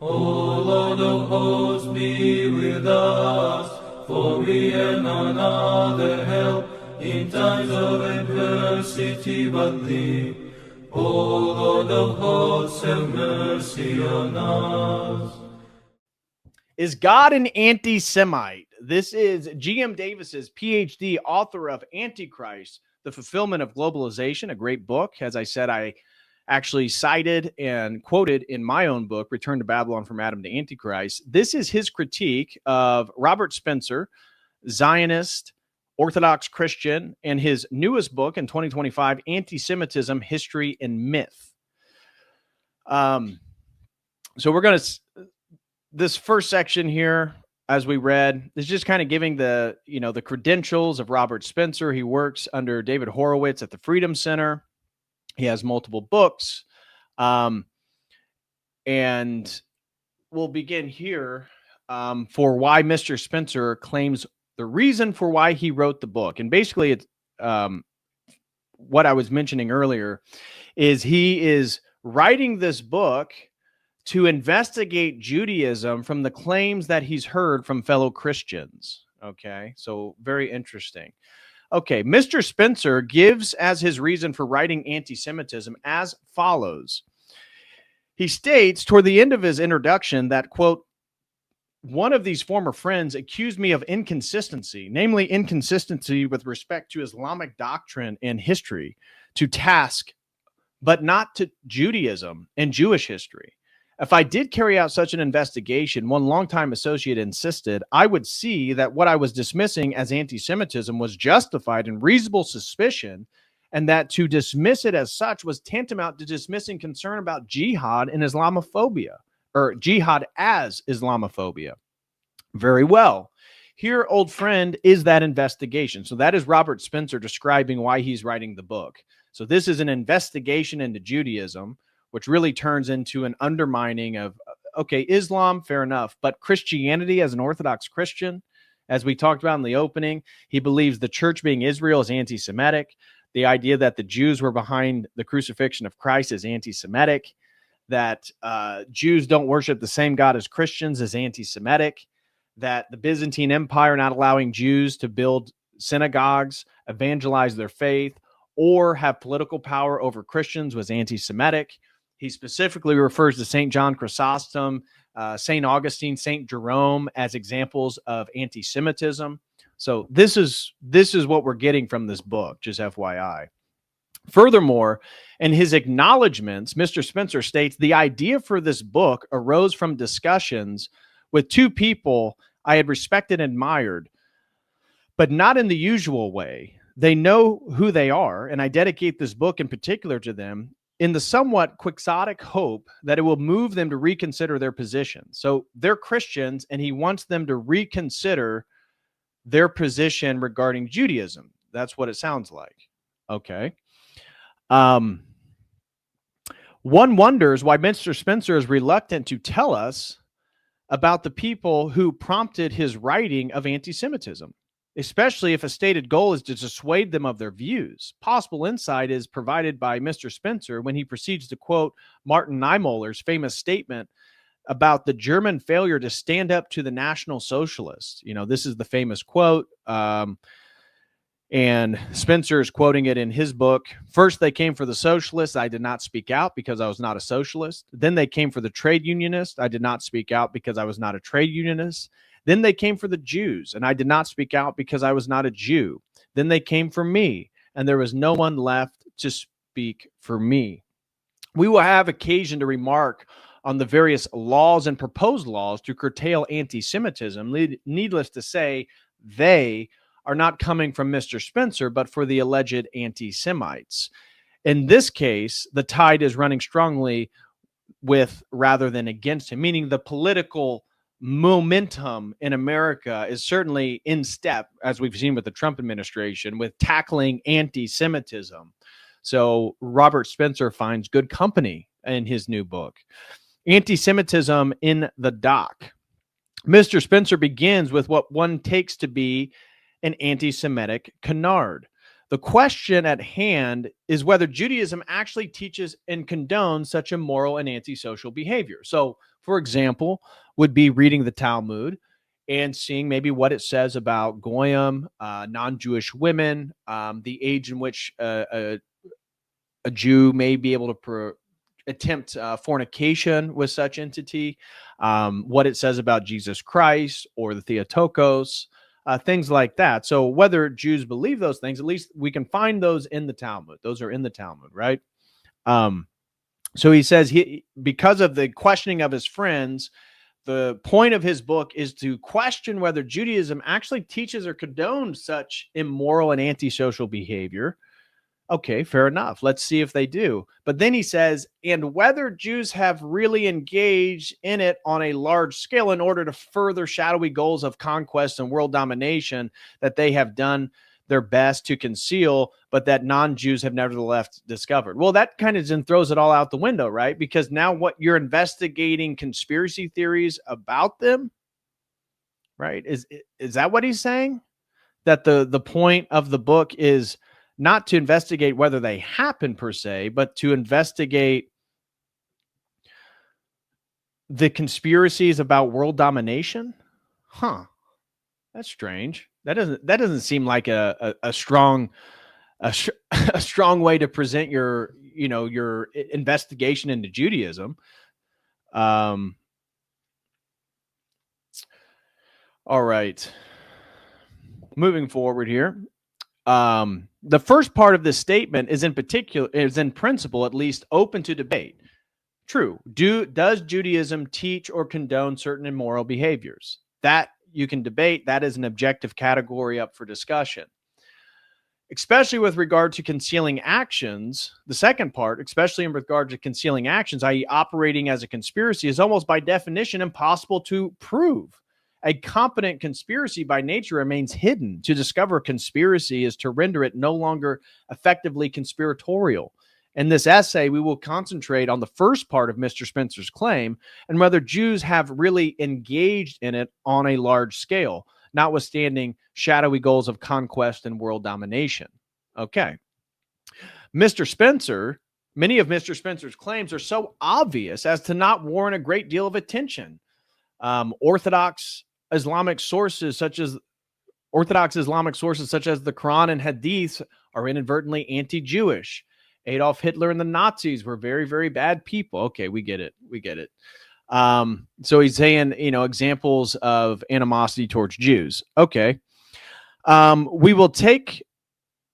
O Lord of hosts, be with us, for we have none other help in times of adversity but Thee. O Lord of hosts, have mercy on us. Is God an anti-Semite? This is G.M. Davis's PhD, author of Antichrist, The Fulfillment of Globalization, a great book. As I said, I actually cited and quoted in my own book, Return to Babylon from Adam to Antichrist. This is his critique of Robert Spencer, Zionist, Orthodox Christian, and his newest book in 2025, Antisemitism, History and Myth. So we're going to... This first section here, as we read, is just kind of giving the credentials of Robert Spencer. He works under David Horowitz at the Freedom Center. He has multiple books. And we'll begin here for why Mr. Spencer claims the reason for why he wrote the book. And basically, it's what I was mentioning earlier is he is writing this book to investigate Judaism from the claims that he's heard from fellow Christians. Okay, so very interesting. Okay, Mr. Spencer gives as his reason for writing anti-Semitism as follows. He states toward the end of his introduction that, quote, one of these former friends accused me of inconsistency, namely inconsistency with respect to Islamic doctrine and history, to task, but not to Judaism and Jewish history. If I did carry out such an investigation, one longtime associate insisted, I would see that what I was dismissing as anti-Semitism was justified in reasonable suspicion, and that to dismiss it as such was tantamount to dismissing concern about jihad and Islamophobia, or jihad as Islamophobia. Very well. Here, old friend, is that investigation. So that is Robert Spencer describing why he's writing the book. So this is an investigation into Judaism, which really turns into an undermining of, okay, Islam, fair enough, but Christianity as an Orthodox Christian, as we talked about in the opening, he believes the church being Israel is anti-Semitic. The idea that the Jews were behind the crucifixion of Christ is anti-Semitic. That Jews don't worship the same God as Christians is anti-Semitic. That the Byzantine Empire not allowing Jews to build synagogues, evangelize their faith, or have political power over Christians was anti-Semitic. He specifically refers to St. John Chrysostom, St. Augustine, St. Jerome as examples of anti-Semitism. So this is what we're getting from this book, just FYI. Furthermore, in his acknowledgments, Mr. Spencer states, the idea for this book arose from discussions with two people I had respected and admired, but not in the usual way. They know who they are, and I dedicate this book in particular to them in the somewhat quixotic hope that it will move them to reconsider their position. So they're Christians, and he wants them to reconsider their position regarding Judaism. That's what it sounds like. Okay. One wonders why Mr. Spencer is reluctant to tell us about the people who prompted his writing of anti-Semitism, especially if a stated goal is to dissuade them of their views. Possible insight is provided by Mr. Spencer when he proceeds to quote Martin Niemöller's famous statement about the German failure to stand up to the National Socialists. You know, this is the famous quote, and Spencer is quoting it in his book. First, they came for the socialists. I did not speak out because I was not a socialist. Then they came for the trade unionists. I did not speak out because I was not a trade unionist. Then they came for the Jews, and I did not speak out because I was not a Jew. Then they came for me, and there was no one left to speak for me. We will have occasion to remark on the various laws and proposed laws to curtail anti-Semitism. Needless to say, they are not coming from Mr. Spencer, but for the alleged anti-Semites. In this case, the tide is running strongly with rather than against him, meaning the political momentum in America is certainly in step, as we've seen with the Trump administration, with tackling anti-Semitism. So Robert Spencer finds good company in his new book, Anti-Semitism in the Dock. Mr. Spencer begins with what one takes to be an anti-Semitic canard. The question at hand is whether Judaism actually teaches and condones such immoral and antisocial behavior. So for example, would be reading the Talmud and seeing maybe what it says about goyim, non-Jewish women, the age in which a Jew may be able to attempt fornication with such entity, what it says about Jesus Christ or the Theotokos, things like that. So whether Jews believe those things, at least we can find those in the Talmud. Those are in the Talmud, right? So he says because of the questioning of his friends, the point of his book is to question whether Judaism actually teaches or condones such immoral and antisocial behavior. Okay, fair enough. Let's see if they do. But then he says, and whether Jews have really engaged in it on a large scale in order to further shadowy goals of conquest and world domination that they have done their best to conceal, but that non-Jews have nevertheless discovered. Well, that kind of then throws it all out the window, right? Because now what you're investigating conspiracy theories about them, right? Is that what he's saying? That the point of the book is not to investigate whether they happen per se, but to investigate the conspiracies about world domination? Huh. That's strange. That doesn't seem like a strong way to present your investigation into Judaism. All right. Moving forward here. The first part of this statement is in principle, at least, open to debate. True. Does Judaism teach or condone certain immoral behaviors? That you can debate. That is an objective category up for discussion. Especially with regard to concealing actions, the second part, especially in regard to concealing actions, i.e. operating as a conspiracy, is almost by definition impossible to prove. A competent conspiracy by nature remains hidden. To discover conspiracy is to render it no longer effectively conspiratorial. In this essay, we will concentrate on the first part of Mr. Spencer's claim and whether Jews have really engaged in it on a large scale, notwithstanding shadowy goals of conquest and world domination. Okay. Many of Mr. Spencer's claims are so obvious as to not warrant a great deal of attention. Orthodox Islamic sources such as the Quran and Hadith are inadvertently anti-Jewish. Adolf Hitler and the Nazis were very, very bad people. Okay, we get it. So he's saying, examples of animosity towards Jews. Okay. We will take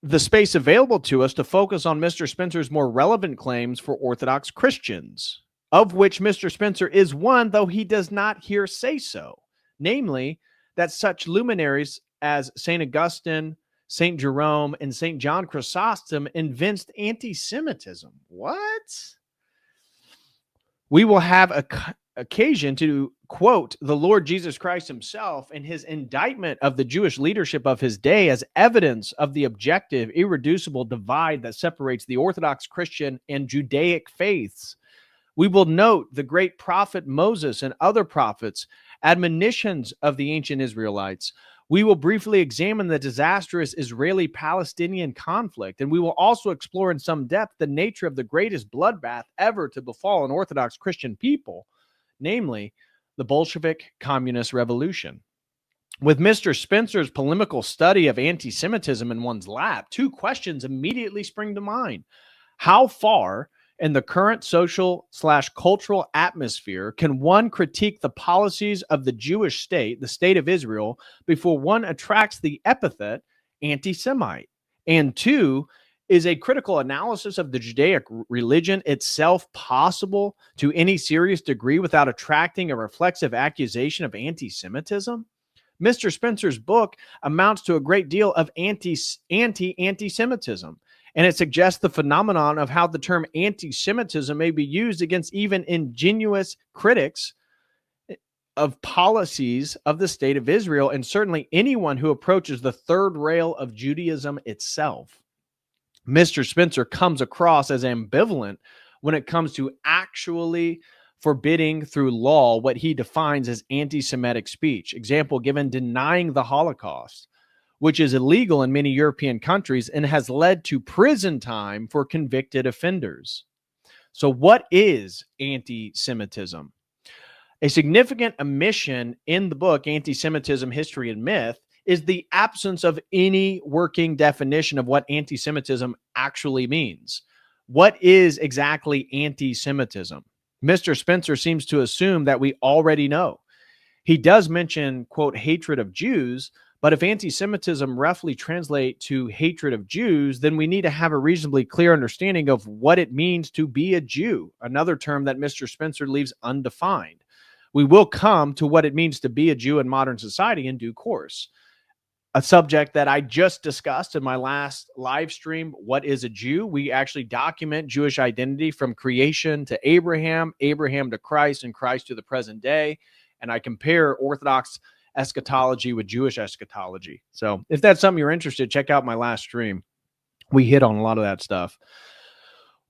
the space available to us to focus on Mr. Spencer's more relevant claims for Orthodox Christians, of which Mr. Spencer is one, though he does not here say so. Namely, that such luminaries as St. Augustine, St. Jerome, and St. John Chrysostom evinced anti-Semitism. What? We will have occasion to quote the Lord Jesus Christ himself in his indictment of the Jewish leadership of his day as evidence of the objective, irreducible divide that separates the Orthodox Christian and Judaic faiths. We will note the great prophet Moses and other prophets' admonitions of the ancient Israelites. We will briefly examine the disastrous Israeli-Palestinian conflict, and we will also explore in some depth the nature of the greatest bloodbath ever to befall an Orthodox Christian people, namely the Bolshevik Communist Revolution. With Mr. Spencer's polemical study of anti-Semitism in one's lap, two questions immediately spring to mind. How far in the current social/cultural atmosphere can one critique the policies of the Jewish state, the state of Israel, before one attracts the epithet anti-Semite? And two, is a critical analysis of the Judaic religion itself possible to any serious degree without attracting a reflexive accusation of anti-Semitism? Mr. Spencer's book amounts to a great deal of anti-Semitism, and it suggests the phenomenon of how the term anti-Semitism may be used against even ingenuous critics of policies of the state of Israel, and certainly anyone who approaches the third rail of Judaism itself. Mr. Spencer comes across as ambivalent when it comes to actually forbidding through law what he defines as anti-Semitic speech. Example given, denying the Holocaust, which is illegal in many European countries and has led to prison time for convicted offenders. So what is anti-Semitism? A significant omission in the book, Antisemitism, History and Myth, is the absence of any working definition of what anti-Semitism actually means. What is exactly anti-Semitism? Mr. Spencer seems to assume that we already know. He does mention, quote, hatred of Jews, but if anti-Semitism roughly translate to hatred of Jews, then we need to have a reasonably clear understanding of what it means to be a Jew, another term that Mr. Spencer leaves undefined. We will come to what it means to be a Jew in modern society in due course. A subject that I just discussed in my last live stream, What is a Jew? We actually document Jewish identity from creation to Abraham, Abraham to Christ, and Christ to the present day. And I compare Orthodox eschatology with Jewish eschatology. So if that's something you're interested, check out my last stream. We hit on a lot of that stuff.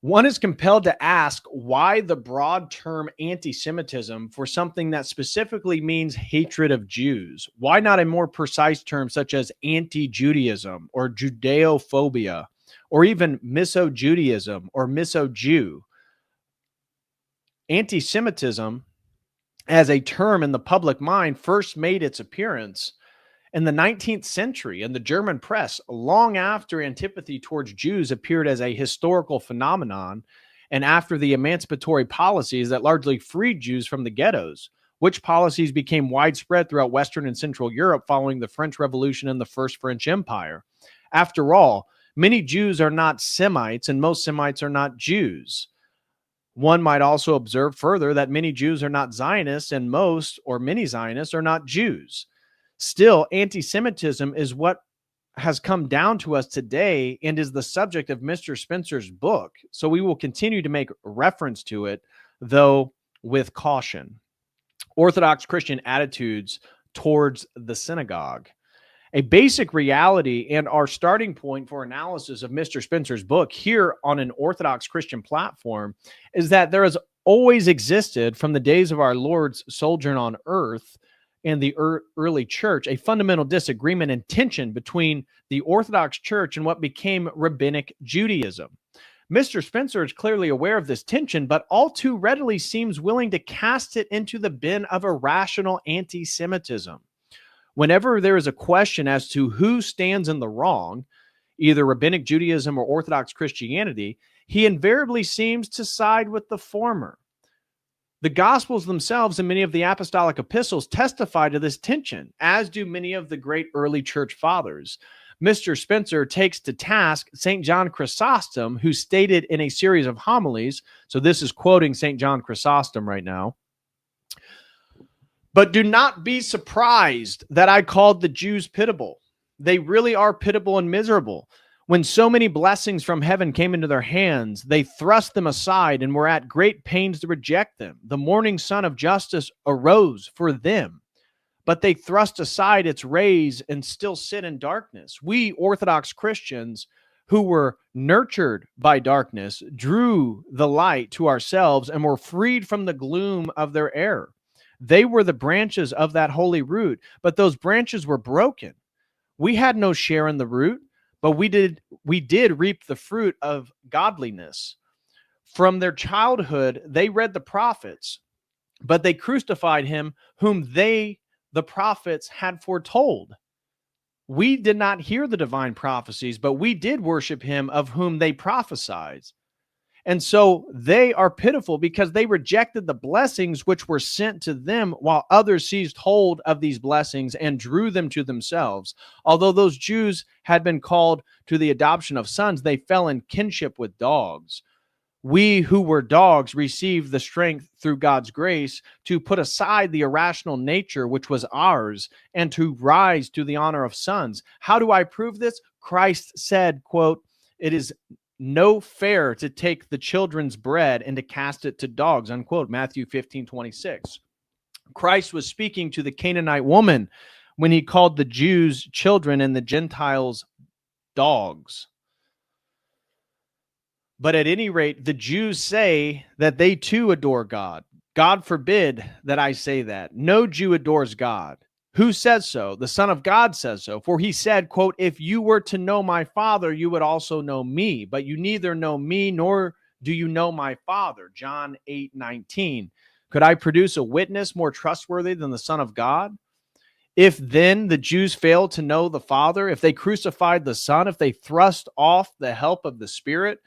One is compelled to ask why the broad term anti-Semitism for something that specifically means hatred of Jews. Why not a more precise term such as anti-Judaism or Judeophobia or even miso-Judaism or miso-Jew? Anti-Semitism as a term in the public mind first made its appearance in the 19th century in the German press, long after antipathy towards Jews appeared as a historical phenomenon, and after the emancipatory policies that largely freed Jews from the ghettos, which policies became widespread throughout Western and Central Europe following the French Revolution and the First French Empire. After all, many Jews are not Semites, and most Semites are not Jews. One might also observe further that many Jews are not Zionists, and most or many Zionists are not Jews. Still, anti-Semitism is what has come down to us today and is the subject of Mr. Spencer's book. So we will continue to make reference to it, though with caution. Orthodox Christian attitudes towards the synagogue. A basic reality and our starting point for analysis of Mr. Spencer's book here on an Orthodox Christian platform is that there has always existed from the days of our Lord's sojourn on earth and the early church, a fundamental disagreement and tension between the Orthodox Church and what became Rabbinic Judaism. Mr. Spencer is clearly aware of this tension, but all too readily seems willing to cast it into the bin of irrational anti-Semitism. Whenever there is a question as to who stands in the wrong, either Rabbinic Judaism or Orthodox Christianity, he invariably seems to side with the former. The Gospels themselves and many of the apostolic epistles testify to this tension, as do many of the great early church fathers. Mr. Spencer takes to task St. John Chrysostom, who stated in a series of homilies, so this is quoting St. John Chrysostom right now, "But do not be surprised that I called the Jews pitiable. They really are pitiable and miserable. When so many blessings from heaven came into their hands, they thrust them aside and were at great pains to reject them. The morning sun of justice arose for them, but they thrust aside its rays and still sit in darkness. We Orthodox Christians who were nurtured by darkness drew the light to ourselves and were freed from the gloom of their error. They were the branches of that holy root, but those branches were broken. We had no share in the root, but we did reap the fruit of godliness. From their childhood, they read the prophets, but they crucified him whom they, the prophets, had foretold. We did not hear the divine prophecies, but we did worship him of whom they prophesied. And so they are pitiful because they rejected the blessings which were sent to them, while others seized hold of these blessings and drew them to themselves. Although those Jews had been called to the adoption of sons, they fell in kinship with dogs. We who were dogs received the strength through God's grace to put aside the irrational nature which was ours and to rise to the honor of sons. How do I prove this? Christ said, quote, "It is no fair to take the children's bread and to cast it to dogs," unquote, Matthew 15:26. Christ was speaking to the Canaanite woman when he called the Jews children and the Gentiles dogs. But at any rate, the Jews say that they too adore God. God forbid that I say that. No Jew adores God. Who says so? The Son of God says so. For he said, quote, "If you were to know my Father, you would also know me. But you neither know me nor do you know my Father." John 8:19. Could I produce a witness more trustworthy than the Son of God? If then the Jews failed to know the Father, if they crucified the Son, if they thrust off the help of the Spirit,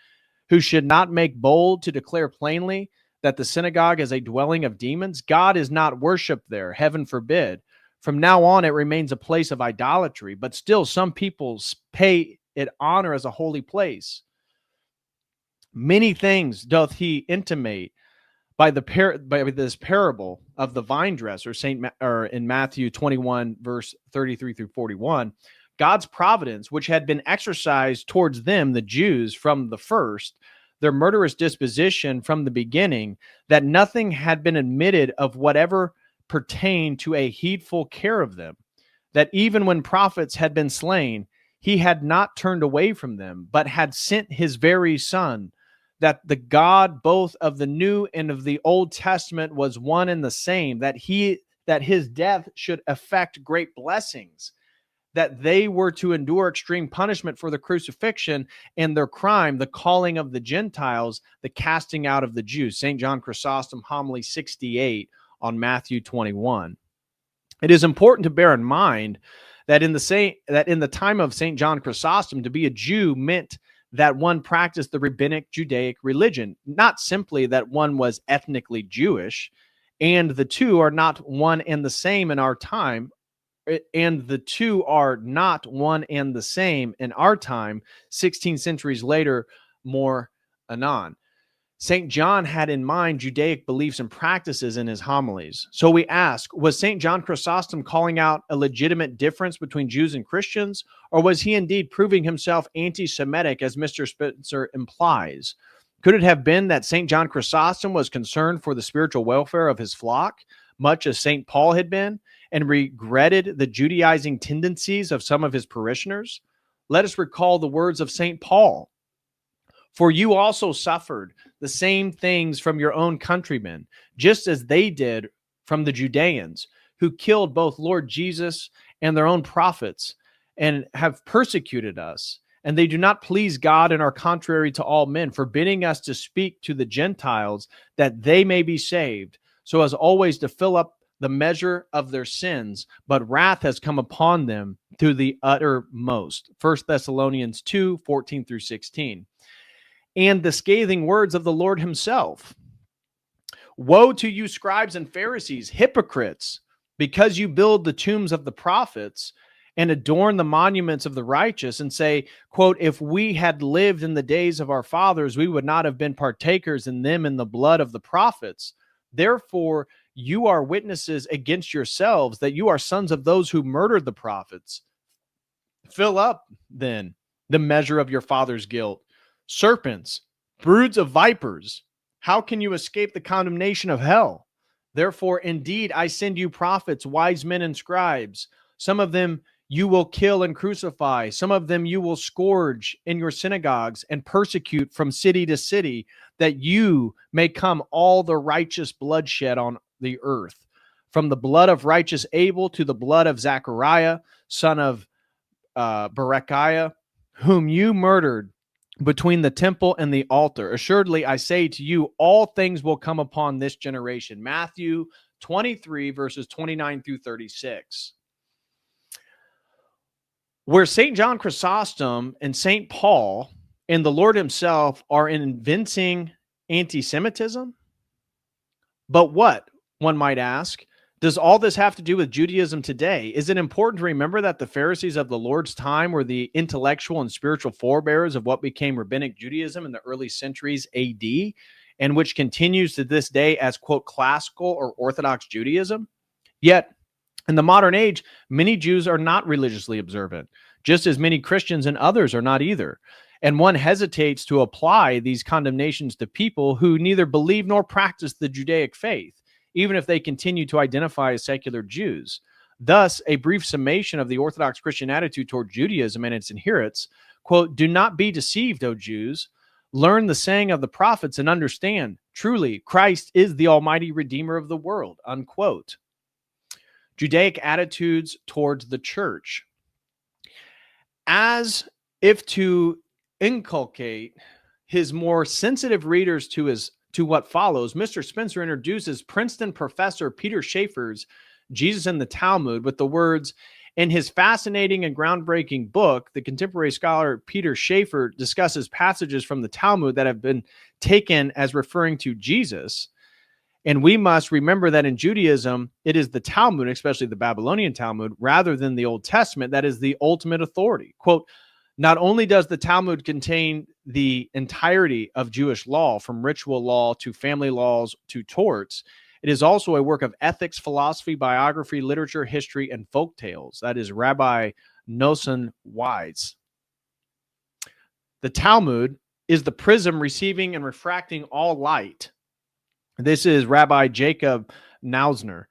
who should not make bold to declare plainly that the synagogue is a dwelling of demons, God is not worshipped there, heaven forbid. From now on, it remains a place of idolatry, but still some people pay it honor as a holy place. Many things doth he intimate by this parable of the vine dresser, in Matthew 21, verse 33 through 41. God's providence, which had been exercised towards them, the Jews, from the first, their murderous disposition from the beginning, that nothing had been admitted of whatever pertained to a heedful care of them, that even when prophets had been slain, he had not turned away from them, but had sent his very Son, that the God both of the New and of the Old Testament was one and the same, that his death should effect great blessings, that they were to endure extreme punishment for the crucifixion, and their crime, the calling of the Gentiles, the casting out of the Jews. St. John Chrysostom, homily 68 on Matthew 21. It is important to bear in mind that in the time of St. John Chrysostom, to be a Jew meant that one practiced the rabbinic Judaic religion, not simply that one was ethnically Jewish, and the two are not one and the same in our time, and the two are not one and the same in our time, 16 centuries later, more anon. St. John had in mind Judaic beliefs and practices in his homilies. So we ask, was St. John Chrysostom calling out a legitimate difference between Jews and Christians, or was he indeed proving himself anti-Semitic, as Mr. Spencer implies? Could it have been that St. John Chrysostom was concerned for the spiritual welfare of his flock, much as St. Paul had been, and regretted the Judaizing tendencies of some of his parishioners? Let us recall the words of St. Paul. For you also suffered the same things from your own countrymen, just as they did from the Judeans, who killed both Lord Jesus and their own prophets, and have persecuted us. And they do not please God and are contrary to all men, forbidding us to speak to the Gentiles that they may be saved, so as always to fill up the measure of their sins, but wrath has come upon them to the uttermost. 1 Thessalonians 2, 14 through 16. And the scathing words of the Lord himself. Woe to you, scribes and Pharisees, hypocrites, because you build the tombs of the prophets and adorn the monuments of the righteous, and say, quote, if we had lived in the days of our fathers, we would not have been partakers in them in the blood of the prophets. Therefore, you are witnesses against yourselves that you are sons of those who murdered the prophets. Fill up, then, the measure of your father's guilt. Serpents, broods of vipers, how can you escape the condemnation of hell? Therefore, indeed, I send you prophets, wise men, and scribes. Some of them you will kill and crucify. Some of them you will scourge in your synagogues and persecute from city to city, that you may come all the righteous bloodshed on the earth, from the blood of righteous Abel to the blood of Zechariah, son of Berechiah, whom you murdered between the temple and the altar. Assuredly, I say to you, all things will come upon this generation. Matthew 23, verses 29 through 36. Where St. John Chrysostom and St. Paul and the Lord himself are inventing anti-Semitism? But what, one might ask, does all this have to do with Judaism today? Is it important to remember that the Pharisees of the Lord's time were the intellectual and spiritual forebears of what became Rabbinic Judaism in the early centuries AD, and which continues to this day as, quote, classical or Orthodox Judaism? Yet, in the modern age, many Jews are not religiously observant, just as many Christians and others are not either. And one hesitates to apply these condemnations to people who neither believe nor practice the Judaic faith, even if they continue to identify as secular Jews. Thus, a brief summation of the Orthodox Christian attitude toward Judaism and its adherents, quote, do not be deceived, O Jews. Learn the saying of the prophets and understand, truly, Christ is the almighty Redeemer of the world, unquote. Judaic attitudes towards the church. As if to inculcate his more sensitive readers to his to what follows, Mr. Spencer introduces Princeton professor Peter Schaeffer's Jesus in the Talmud with the words, in his fascinating and groundbreaking book, the contemporary scholar Peter Schaeffer discusses passages from the Talmud that have been taken as referring to Jesus. And we must remember that in Judaism, it is the Talmud, especially the Babylonian Talmud, rather than the Old Testament, that is the ultimate authority. Quote, not only does the Talmud contain the entirety of Jewish law, from ritual law to family laws to torts, it is also a work of ethics, philosophy, biography, literature, history, and folk tales. That is Rabbi Nosson Wise. The Talmud is the prism receiving and refracting all light. This is Rabbi Jacob Nausner.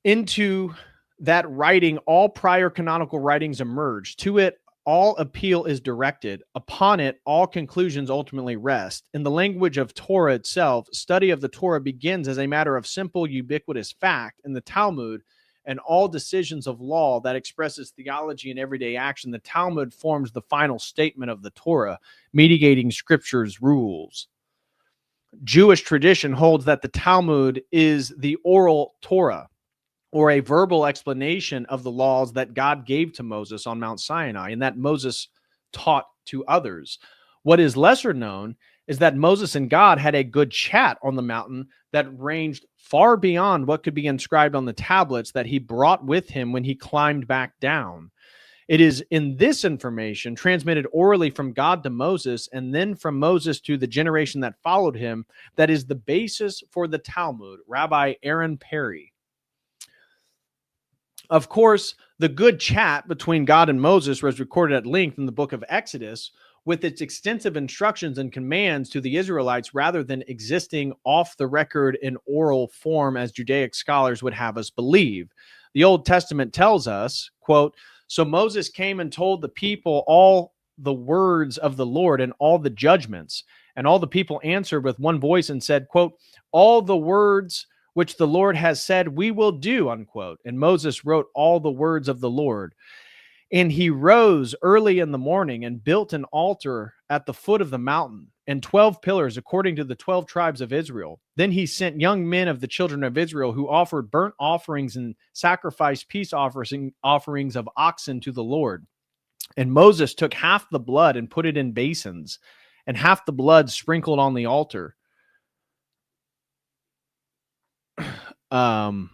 Into that writing, all prior canonical writings emerge. To it, all appeal is directed. Upon it, all conclusions ultimately rest. In the language of Torah itself, study of the Torah begins as a matter of simple, ubiquitous fact. In the Talmud, and all decisions of law that expresses theology in everyday action, the Talmud forms the final statement of the Torah, mediating Scripture's rules. Jewish tradition holds that the Talmud is the oral Torah, or a verbal explanation of the laws that God gave to Moses on Mount Sinai and that Moses taught to others. What is lesser known is that Moses and God had a good chat on the mountain that ranged far beyond what could be inscribed on the tablets that he brought with him when he climbed back down. It is in this information transmitted orally from God to Moses and then from Moses to the generation that followed him that is the basis for the Talmud. Rabbi Aaron Perry. Of course, the good chat between God and Moses was recorded at length in the book of Exodus with its extensive instructions and commands to the Israelites rather than existing off the record in oral form as Judaic scholars would have us believe. The Old Testament tells us, quote, so Moses came and told the people all the words of the Lord and all the judgments. And all the people answered with one voice and said, quote, all the words which the Lord has said we will do, unquote. And Moses wrote all the words of the Lord. And he rose early in the morning and built an altar at the foot of the mountain and 12 pillars according to the 12 tribes of Israel. Then he sent young men of the children of Israel who offered burnt offerings and sacrificed peace offerings of oxen to the Lord. And Moses took half the blood and put it in basins, and half the blood sprinkled on the altar. Then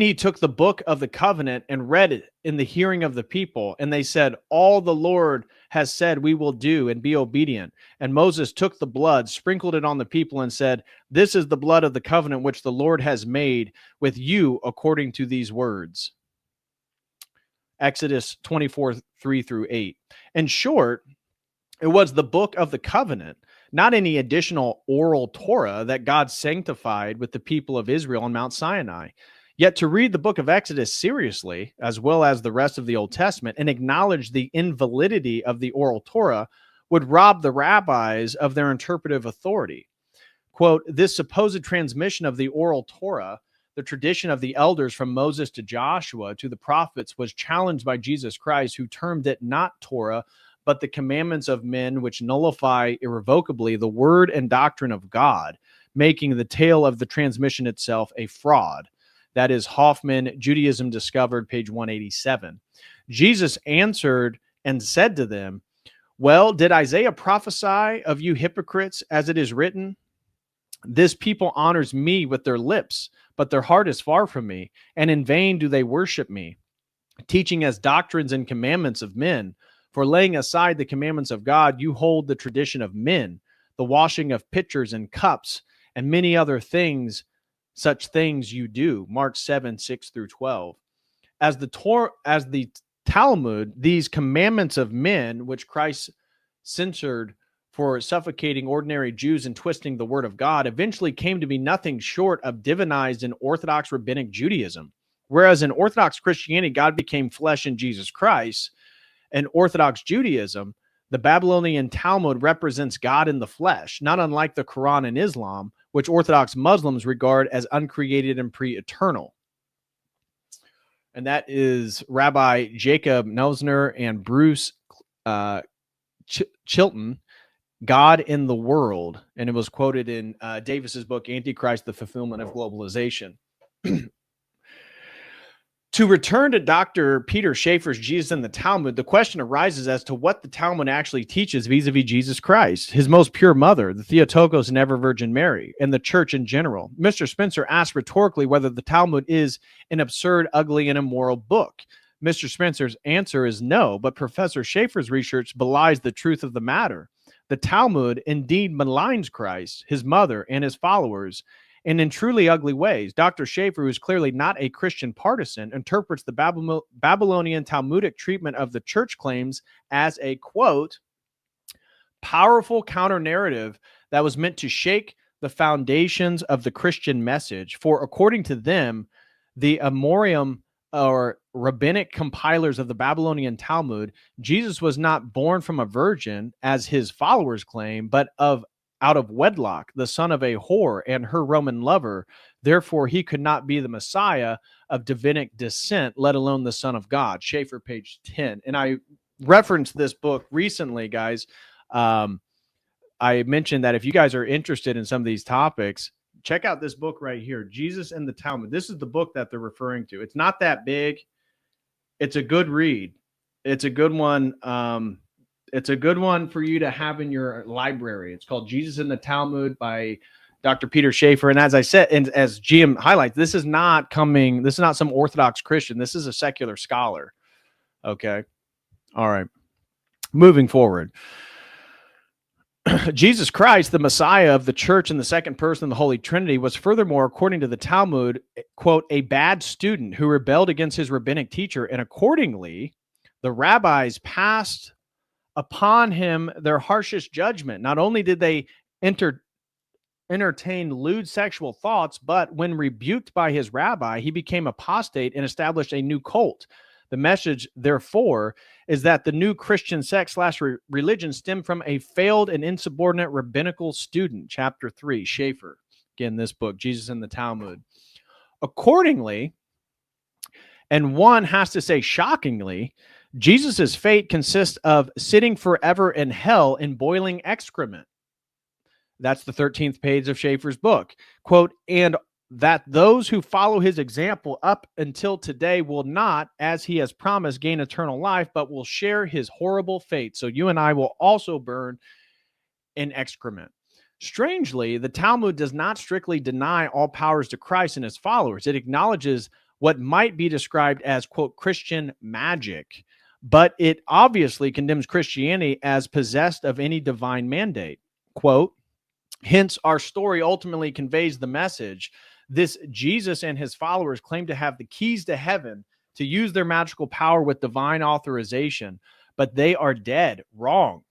he took the book of the covenant and read it in the hearing of the people. And they said, all the Lord has said we will do, and be obedient. And Moses took the blood, sprinkled it on the people, and said, this is the blood of the covenant which the Lord has made with you according to these words. Exodus 24, 3-8. In short, it was the book of the covenant, not any additional oral Torah that God sanctified with the people of Israel on Mount Sinai. Yet to read the book of Exodus seriously, as well as the rest of the Old Testament, and acknowledge the invalidity of the oral Torah would rob the rabbis of their interpretive authority. Quote, this supposed transmission of the oral Torah, the tradition of the elders from Moses to Joshua to the prophets, was challenged by Jesus Christ, who termed it not Torah, but the commandments of men which nullify irrevocably the word and doctrine of God, making the tale of the transmission itself a fraud. That is Hoffman, Judaism Discovered, page 187. Jesus answered and said to them, well, did Isaiah prophesy of you hypocrites, as it is written? This people honors me with their lips, but their heart is far from me, and in vain do they worship me, teaching as doctrines and commandments of men. For laying aside the commandments of God, you hold the tradition of men, the washing of pitchers and cups, and many other things, such things you do. Mark 7, 6-12. As the Talmud, these commandments of men, which Christ censored for suffocating ordinary Jews and twisting the word of God, eventually came to be nothing short of divinized in Orthodox rabbinic Judaism. Whereas in Orthodox Christianity, God became flesh in Jesus Christ. In Orthodox Judaism, the Babylonian Talmud represents God in the flesh, not unlike the Quran in Islam, which Orthodox Muslims regard as uncreated and pre-eternal. And that is Rabbi Jacob Nausner and Bruce Chilton God in the world, and it was quoted in Davis's book, Antichrist, the Fulfillment of Globalization. To return to Dr. Peter Schaeffer's Jesus in the Talmud, the question arises as to what the Talmud actually teaches vis-a-vis Jesus Christ, his most pure mother, the Theotokos and ever Virgin Mary, and the church in general. Mr. Spencer asked rhetorically whether the Talmud is an absurd, ugly, and immoral book. Mr. Spencer's answer is no, but Professor Schaeffer's research belies the truth of the matter. The Talmud indeed maligns Christ, his mother, and his followers, and in truly ugly ways. Dr. Schaeffer, who is clearly not a Christian partisan, interprets the Babylonian Talmudic treatment of the church claims as a, quote, powerful counter-narrative that was meant to shake the foundations of the Christian message. For according to them, the Amorium, or rabbinic compilers of the Babylonian Talmud, Jesus was not born from a virgin, as his followers claim, but out of wedlock, the son of a whore and her Roman lover. Therefore, he could not be the Messiah of divinic descent, let alone the Son of God. Schaeffer, page 10. And I referenced this book recently, guys. I mentioned that if you guys are interested in some of these topics, check out this book right here, Jesus and the Talmud. This is the book that they're referring to. It's not that big. It's a good read. It's a good one. It's a good one for you to have in your library. It's called Jesus in the Talmud by Dr. Peter Schaeffer. And as I said, and as GM highlights, this is not some Orthodox Christian. This is a secular scholar. Okay. All right. Moving forward. Jesus Christ, the Messiah of the church and the second person of the Holy Trinity, was furthermore, according to the Talmud, quote, a bad student who rebelled against his rabbinic teacher. And accordingly, the rabbis passed upon him their harshest judgment. Not only did they entertain lewd sexual thoughts, but when rebuked by his rabbi, he became apostate and established a new cult. The message, therefore, is that the new Christian sect/religion stemmed from a failed and insubordinate rabbinical student. Chapter 3, Schaeffer. Again, this book, Jesus in the Talmud. Accordingly, and one has to say shockingly, Jesus' fate consists of sitting forever in hell in boiling excrement. That's the 13th page of Schaeffer's book. Quote, and that those who follow his example up until today will not, as he has promised, gain eternal life, but will share his horrible fate. So you and I will also burn in excrement. Strangely, the Talmud does not strictly deny all powers to Christ and his followers. It acknowledges what might be described as, quote, Christian magic, but it obviously condemns Christianity as possessed of any divine mandate. Quote, hence, our story ultimately conveys the message. This Jesus and his followers claim to have the keys to heaven to use their magical power with divine authorization, but they are dead wrong.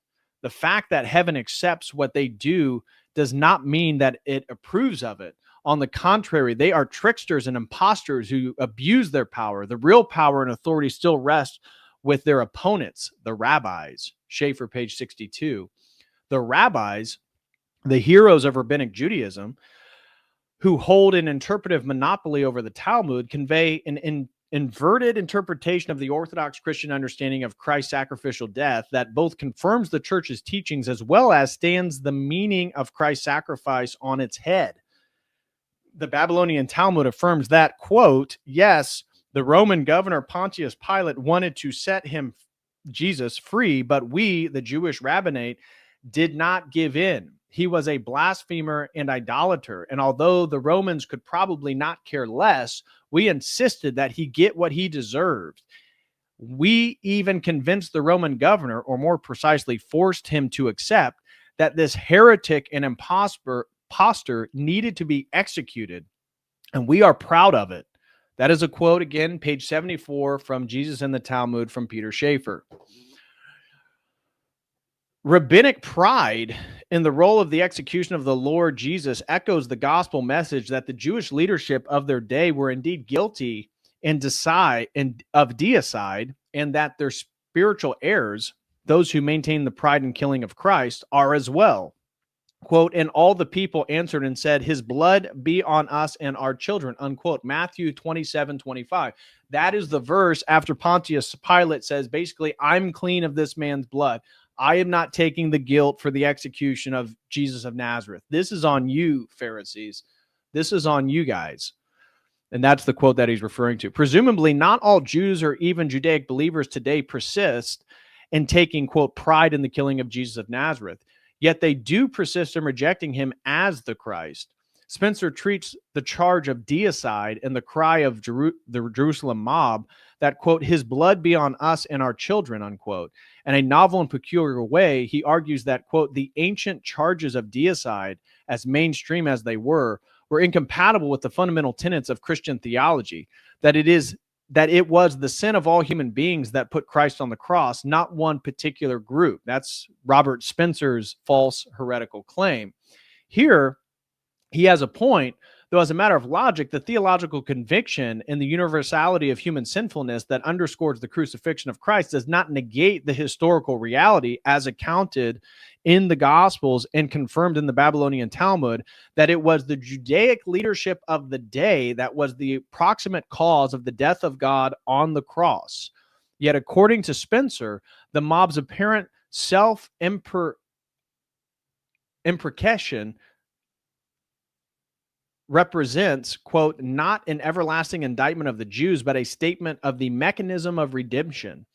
The fact that heaven accepts what they do does not mean that it approves of it. On the contrary, they are tricksters and imposters who abuse their power. The real power and authority still rests with their opponents, the rabbis. Schaeffer, page 62. The rabbis, the heroes of rabbinic Judaism, who hold an interpretive monopoly over the Talmud, convey an inverted interpretation of the Orthodox Christian understanding of Christ's sacrificial death that both confirms the church's teachings as well as stands the meaning of Christ's sacrifice on its head. The Babylonian Talmud affirms that, quote, yes, the Roman governor Pontius Pilate wanted to set him, Jesus, free, but we, the Jewish rabbinate, did not give in. He was a blasphemer and idolater, and although the Romans could probably not care less, we insisted that he get what he deserved. We even convinced the Roman governor, or more precisely, forced him to accept that this heretic and impostor needed to be executed, and we are proud of it. That is a quote, again, page 74 from Jesus in the Talmud from Peter Schaeffer. Rabbinic pride in the role of the execution of the Lord Jesus echoes the gospel message that the Jewish leadership of their day were indeed guilty of deicide, and that their spiritual heirs, those who maintain the pride and killing of Christ, are as well. Quote, and all the people answered and said, his blood be on us and our children, unquote. Matthew 27:25. That is the verse after Pontius Pilate says, basically, I'm clean of this man's blood. I am not taking the guilt for the execution of Jesus of Nazareth. This is on you, Pharisees. This is on you guys. And that's the quote that he's referring to. Presumably, not all Jews or even Judaic believers today persist in taking, quote, pride in the killing of Jesus of Nazareth. Yet they do persist in rejecting him as the Christ. Spencer treats the charge of deicide and the cry of the Jerusalem mob that, quote, his blood be on us and our children, unquote. In a novel and peculiar way, he argues that, quote, the ancient charges of deicide, as mainstream as they were incompatible with the fundamental tenets of Christian theology, that it was the sin of all human beings that put Christ on the cross, not one particular group. That's Robert Spencer's false heretical claim. Here, he has a point, though as a matter of logic, the theological conviction in the universality of human sinfulness that underscores the crucifixion of Christ does not negate the historical reality as accounted in the Gospels and confirmed in the Babylonian Talmud, that it was the Judaic leadership of the day that was the proximate cause of the death of God on the cross. Yet, according to Spencer, the mob's apparent self-imprecation represents, quote, not an everlasting indictment of the Jews, but a statement of the mechanism of redemption.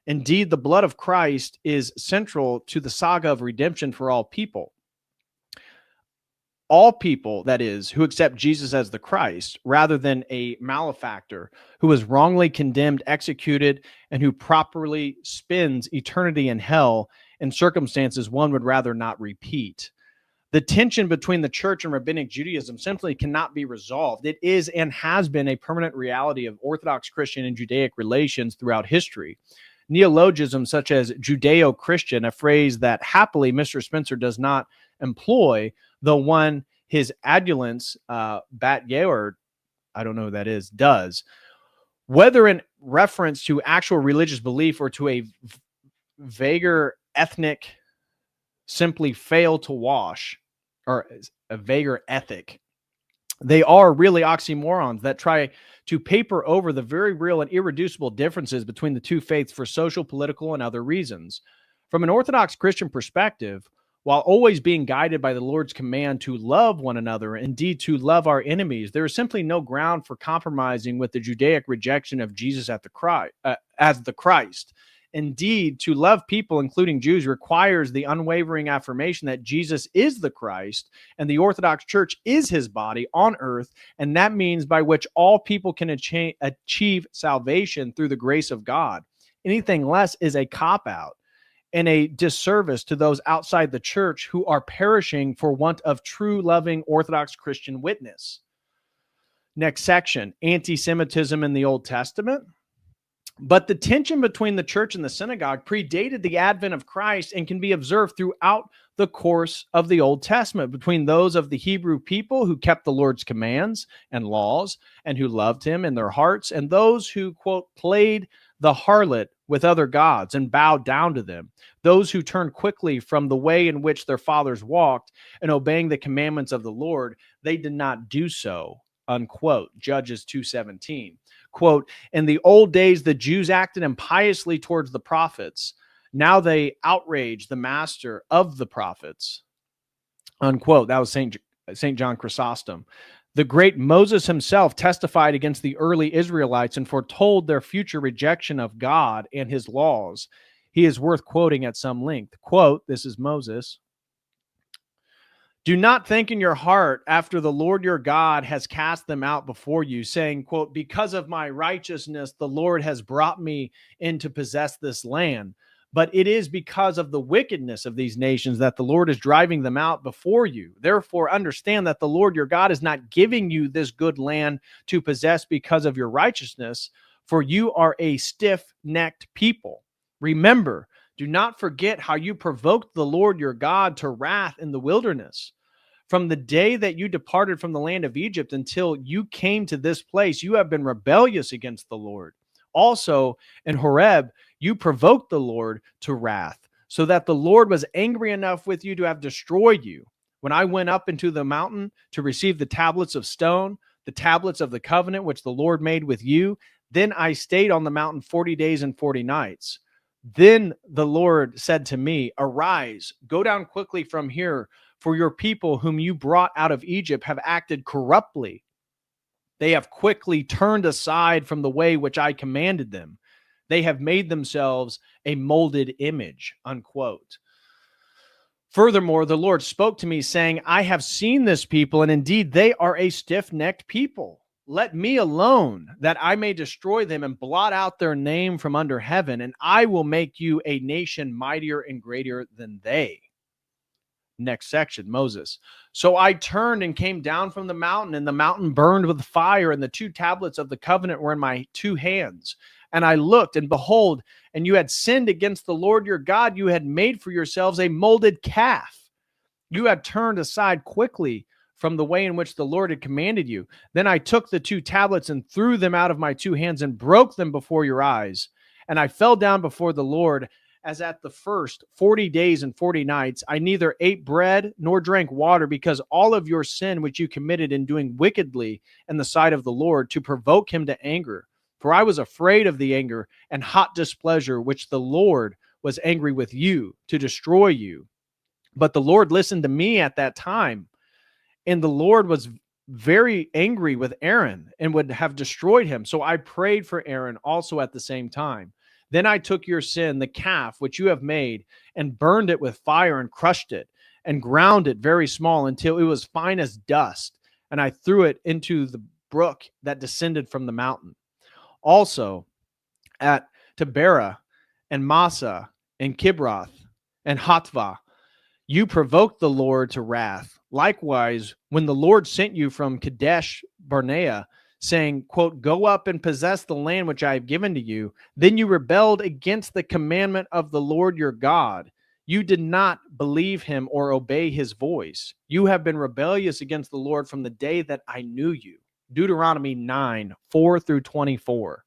Indeed, the blood of Christ is central to the saga of redemption for all people. All people, that is, who accept Jesus as the Christ, rather than a malefactor who is wrongly condemned, executed, and who properly spends eternity in hell in circumstances one would rather not repeat. The tension between the church and rabbinic Judaism simply cannot be resolved. It is and has been a permanent reality of Orthodox Christian and Judaic relations throughout history. Neologisms such as Judeo-Christian, a phrase that happily Mr. Spencer does not employ, though one his adulants, Bat Yeor, I don't know who that is, does. Whether in reference to actual religious belief or to a vaguer ethnic simply fail to wash, or a vaguer ethic, they are really oxymorons that try to paper over the very real and irreducible differences between the two faiths for social, political, and other reasons. From an Orthodox Christian perspective, while always being guided by the Lord's command to love one another, indeed to love our enemies, there is simply no ground for compromising with the Judaic rejection of Jesus as the Christ. Indeed, to love people, including Jews, requires the unwavering affirmation that Jesus is the Christ and the Orthodox Church is his body on earth, and that means by which all people can achieve salvation through the grace of God. Anything less is a cop-out and a disservice to those outside the church who are perishing for want of true, loving Orthodox Christian witness. Next section, anti-Semitism in the Old Testament. But the tension between the church and the synagogue predated the advent of Christ and can be observed throughout the course of the Old Testament between those of the Hebrew people who kept the Lord's commands and laws and who loved him in their hearts, and those who, quote, played the harlot with other gods and bowed down to them, those who turned quickly from the way in which their fathers walked and obeying the commandments of the Lord, they did not do so, unquote. Judges 2:17. Quote, in the old days, the Jews acted impiously towards the prophets. Now they outrage the master of the prophets, unquote. That was St. John Chrysostom. The great Moses himself testified against the early Israelites and foretold their future rejection of God and his laws. He is worth quoting at some length. Quote, this is Moses. Do not think in your heart after the Lord your God has cast them out before you, saying, quote, because of my righteousness, the Lord has brought me in to possess this land. But it is because of the wickedness of these nations that the Lord is driving them out before you. Therefore, understand that the Lord your God is not giving you this good land to possess because of your righteousness, for you are a stiff-necked people. Remember, do not forget how you provoked the Lord your God to wrath in the wilderness. From the day that you departed from the land of Egypt until you came to this place, you have been rebellious against the Lord. Also, in Horeb, you provoked the Lord to wrath, so that the Lord was angry enough with you to have destroyed you. When I went up into the mountain to receive the tablets of stone, the tablets of the covenant which the Lord made with you, then I stayed on the mountain 40 days and 40 nights. Then the Lord said to me, arise, go down quickly from here, for your people whom you brought out of Egypt have acted corruptly. They have quickly turned aside from the way which I commanded them. They have made themselves a molded image, unquote. Furthermore, the Lord spoke to me, saying, I have seen this people, and indeed they are a stiff-necked people. Let me alone, that I may destroy them and blot out their name from under heaven, and I will make you a nation mightier and greater than they. Next section, Moses. So I turned and came down from the mountain, and the mountain burned with fire, and the 2 tablets of the covenant were in my 2 hands. And I looked, and behold, and you had sinned against the Lord your God. You had made for yourselves a molded calf. You had turned aside quickly from the way in which the Lord had commanded you. Then I took the 2 tablets and threw them out of my 2 hands and broke them before your eyes. And I fell down before the Lord as at the first 40 days and 40 nights. I neither ate bread nor drank water, because all of your sin which you committed in doing wickedly in the sight of the Lord, to provoke him to anger. For I was afraid of the anger and hot displeasure which the Lord was angry with you to destroy you. But the Lord listened to me at that time, and the Lord was very angry with Aaron and would have destroyed him. So I prayed for Aaron also at the same time. Then I took your sin, the calf which you have made, and burned it with fire and crushed it and ground it very small until it was fine as dust. And I threw it into the brook that descended from the mountain. Also at Taberah and Massa and Kibroth and Hatvah, you provoked the Lord to wrath. Likewise, when the Lord sent you from Kadesh Barnea, saying, quote, go up and possess the land which I have given to you, then you rebelled against the commandment of the Lord your God. You did not believe him or obey his voice. You have been rebellious against the Lord from the day that I knew you. Deuteronomy 9, 4 through 24.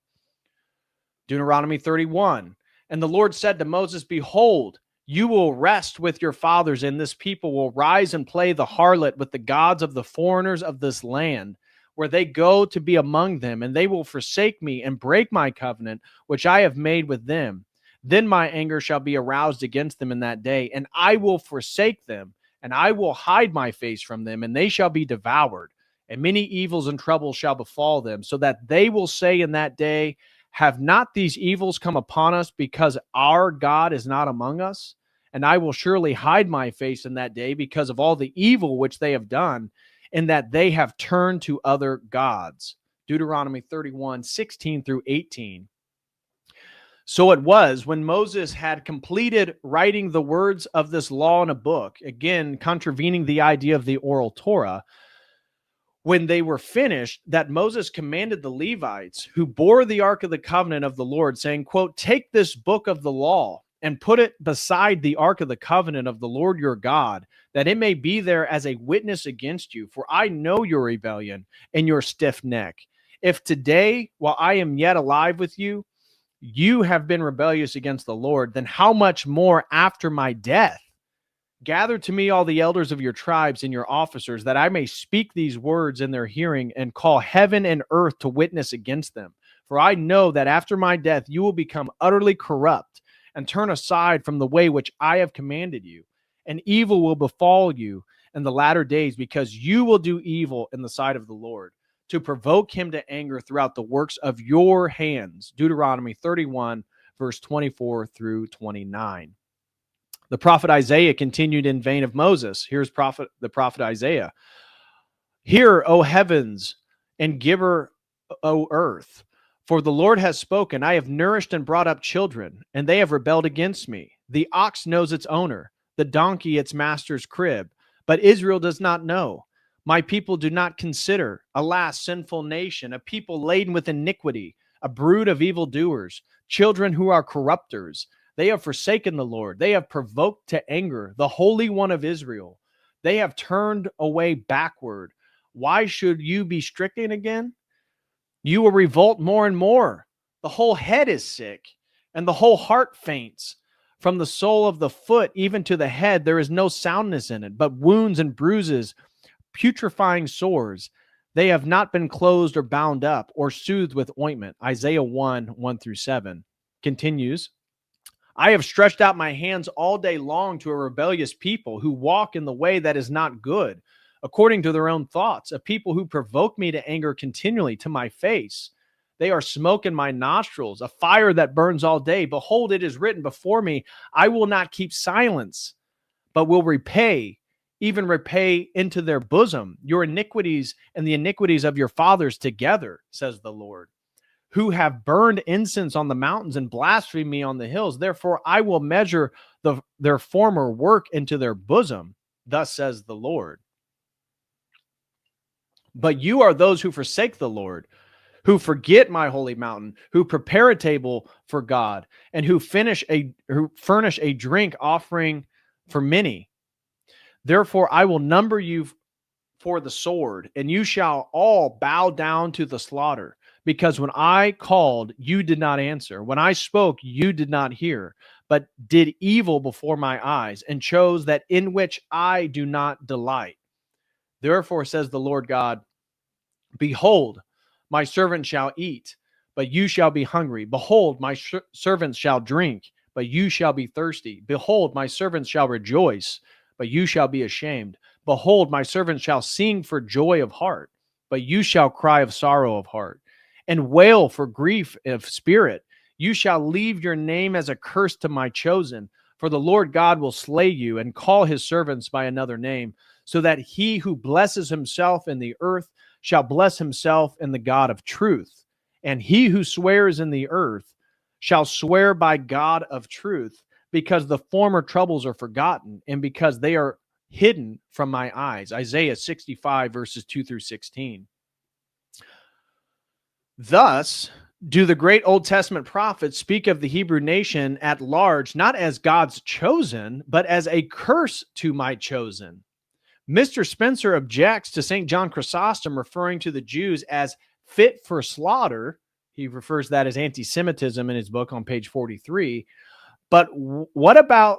Deuteronomy 31. And the Lord said to Moses, behold, you will rest with your fathers, and this people will rise and play the harlot with the gods of the foreigners of this land, where they go to be among them, and they will forsake me and break my covenant, which I have made with them. Then my anger shall be aroused against them in that day, and I will forsake them, and I will hide my face from them, and they shall be devoured, and many evils and troubles shall befall them, so that they will say in that day, have not these evils come upon us because our God is not among us? And I will surely hide my face in that day because of all the evil which they have done, in that they have turned to other gods. Deuteronomy 31, 16 through 18. So it was when Moses had completed writing the words of this law in a book, again, contravening the idea of the oral Torah, when they were finished, that Moses commanded the Levites who bore the Ark of the Covenant of the Lord, saying, quote, take this book of the law and put it beside the Ark of the Covenant of the Lord your God, that it may be there as a witness against you. For I know your rebellion and your stiff neck. If today, while I am yet alive with you, you have been rebellious against the Lord, then how much more after my death? Gather to me all the elders of your tribes and your officers, that I may speak these words in their hearing and call heaven and earth to witness against them. For I know that after my death you will become utterly corrupt and turn aside from the way which I have commanded you. And evil will befall you in the latter days, because you will do evil in the sight of the Lord, to provoke him to anger throughout the works of your hands. Deuteronomy 31, verse 24 through 29. The prophet Isaiah continued in vein of Moses. Here's the prophet Isaiah. Hear, O heavens, and giver, O earth. For the Lord has spoken. I have nourished and brought up children, and they have rebelled against me. The ox knows its owner, the donkey its master's crib, but Israel does not know. My people do not consider. Alas, sinful nation, a people laden with iniquity, a brood of evildoers, children who are corrupters. They have forsaken the Lord. They have provoked to anger the Holy One of Israel. They have turned away backward. Why should you be stricken again? You will revolt more and more. The whole head is sick, and the whole heart faints. From the sole of the foot even to the head, there is no soundness in it, but wounds and bruises, putrefying sores. They have not been closed or bound up or soothed with ointment. Isaiah 1, 1 through 7 continues. I have stretched out my hands all day long to a rebellious people who walk in the way that is not good, according to their own thoughts, a people who provoke me to anger continually to my face. They are smoke in my nostrils, a fire that burns all day. Behold, it is written before me, I will not keep silence, but will repay, even repay into their bosom your iniquities and the iniquities of your fathers together, says the Lord, who have burned incense on the mountains and blasphemed me on the hills. Therefore, I will measure their former work into their bosom, thus says the Lord. But you are those who forsake the Lord, who forget my holy mountain, who prepare a table for God, and who furnish a drink offering for many. Therefore, I will number you for the sword, and you shall all bow down to the slaughter. Because when I called, you did not answer. When I spoke, you did not hear, but did evil before my eyes, and chose that in which I do not delight. Therefore, says the Lord God, behold, my servant shall eat, but you shall be hungry. Behold, my servants shall drink, but you shall be thirsty. Behold, my servants shall rejoice, but you shall be ashamed. Behold, my servants shall sing for joy of heart, but you shall cry of sorrow of heart, and wail for grief of spirit. You shall leave your name as a curse to my chosen, for the Lord God will slay you and call his servants by another name, so that he who blesses himself in the earth shall bless himself in the God of truth. And he who swears in the earth shall swear by God of truth, because the former troubles are forgotten, and because they are hidden from my eyes. Isaiah 65, verses 2 through 16. Thus, do the great Old Testament prophets speak of the Hebrew nation at large, not as God's chosen, but as a curse to my chosen. Mr. Spencer objects to St. John Chrysostom referring to the Jews as fit for slaughter. He refers to that as antisemitism in his book on page 43. But what about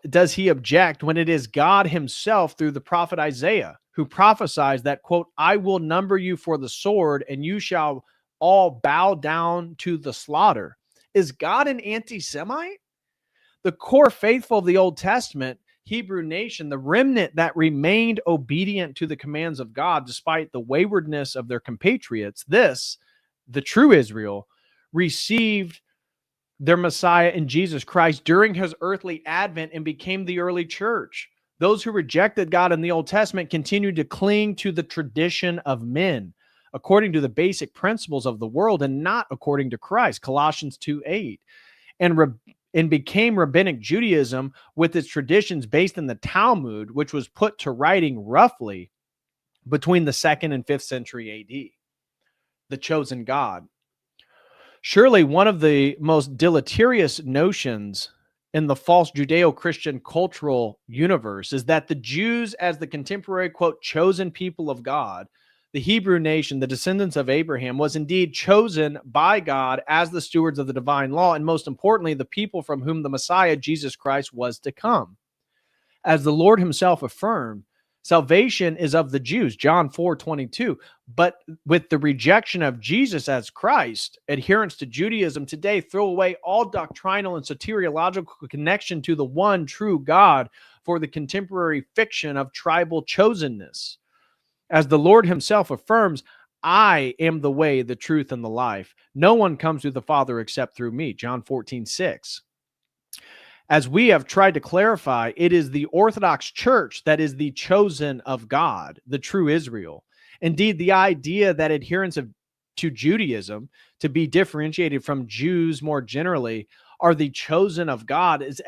does he object when it is God himself through the prophet Isaiah who prophesies that, quote, I will number you for the sword and you shall all bow down to the slaughter? Is God an anti-Semite? The core faithful of the Old Testament Hebrew nation, the remnant that remained obedient to the commands of God despite the waywardness of their compatriots, the true Israel, received their Messiah in Jesus Christ during his earthly advent and became the early church. Those who rejected God in the Old Testament continued to cling to the tradition of men, according to the basic principles of the world and not according to Christ, Colossians 2:8, and became rabbinic Judaism with its traditions based in the Talmud, which was put to writing roughly between the 2nd and 5th century AD. The chosen God. Surely one of the most deleterious notions in the false Judeo-Christian cultural universe is that the Jews, as the contemporary, quote, chosen people of God, the Hebrew nation, the descendants of Abraham, was indeed chosen by God as the stewards of the divine law, and most importantly, the people from whom the Messiah, Jesus Christ, was to come. As the Lord himself affirmed, salvation is of the Jews, John 4:22. But with the rejection of Jesus as Christ, adherents to Judaism today throw away all doctrinal and soteriological connection to the one true God for the contemporary fiction of tribal chosenness. As the Lord himself affirms, I am the way, the truth, and the life. No one comes to the Father except through me, John 14:6. As we have tried to clarify, it is the Orthodox Church that is the chosen of God, the true Israel. Indeed, the idea that adherents to Judaism, to be differentiated from Jews more generally, are the chosen of God is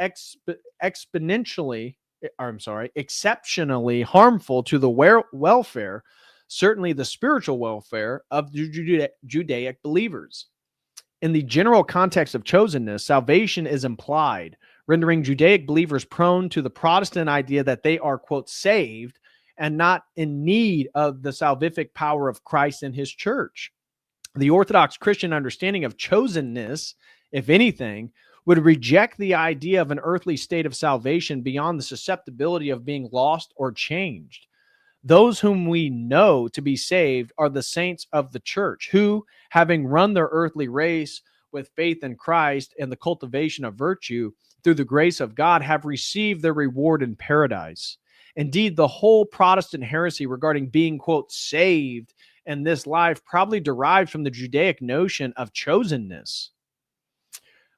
exceptionally harmful to the welfare, certainly the spiritual welfare of Judaic believers. In the general context of chosenness, salvation is implied, rendering Judaic believers prone to the Protestant idea that they are, quote, saved and not in need of the salvific power of Christ and his church. The Orthodox Christian understanding of chosenness, if anything, would reject the idea of an earthly state of salvation beyond the susceptibility of being lost or changed. Those whom we know to be saved are the saints of the church who, having run their earthly race, with faith in Christ and the cultivation of virtue through the grace of God have received their reward in paradise. Indeed, the whole Protestant heresy regarding being, quote, saved in this life probably derived from the Judaic notion of chosenness.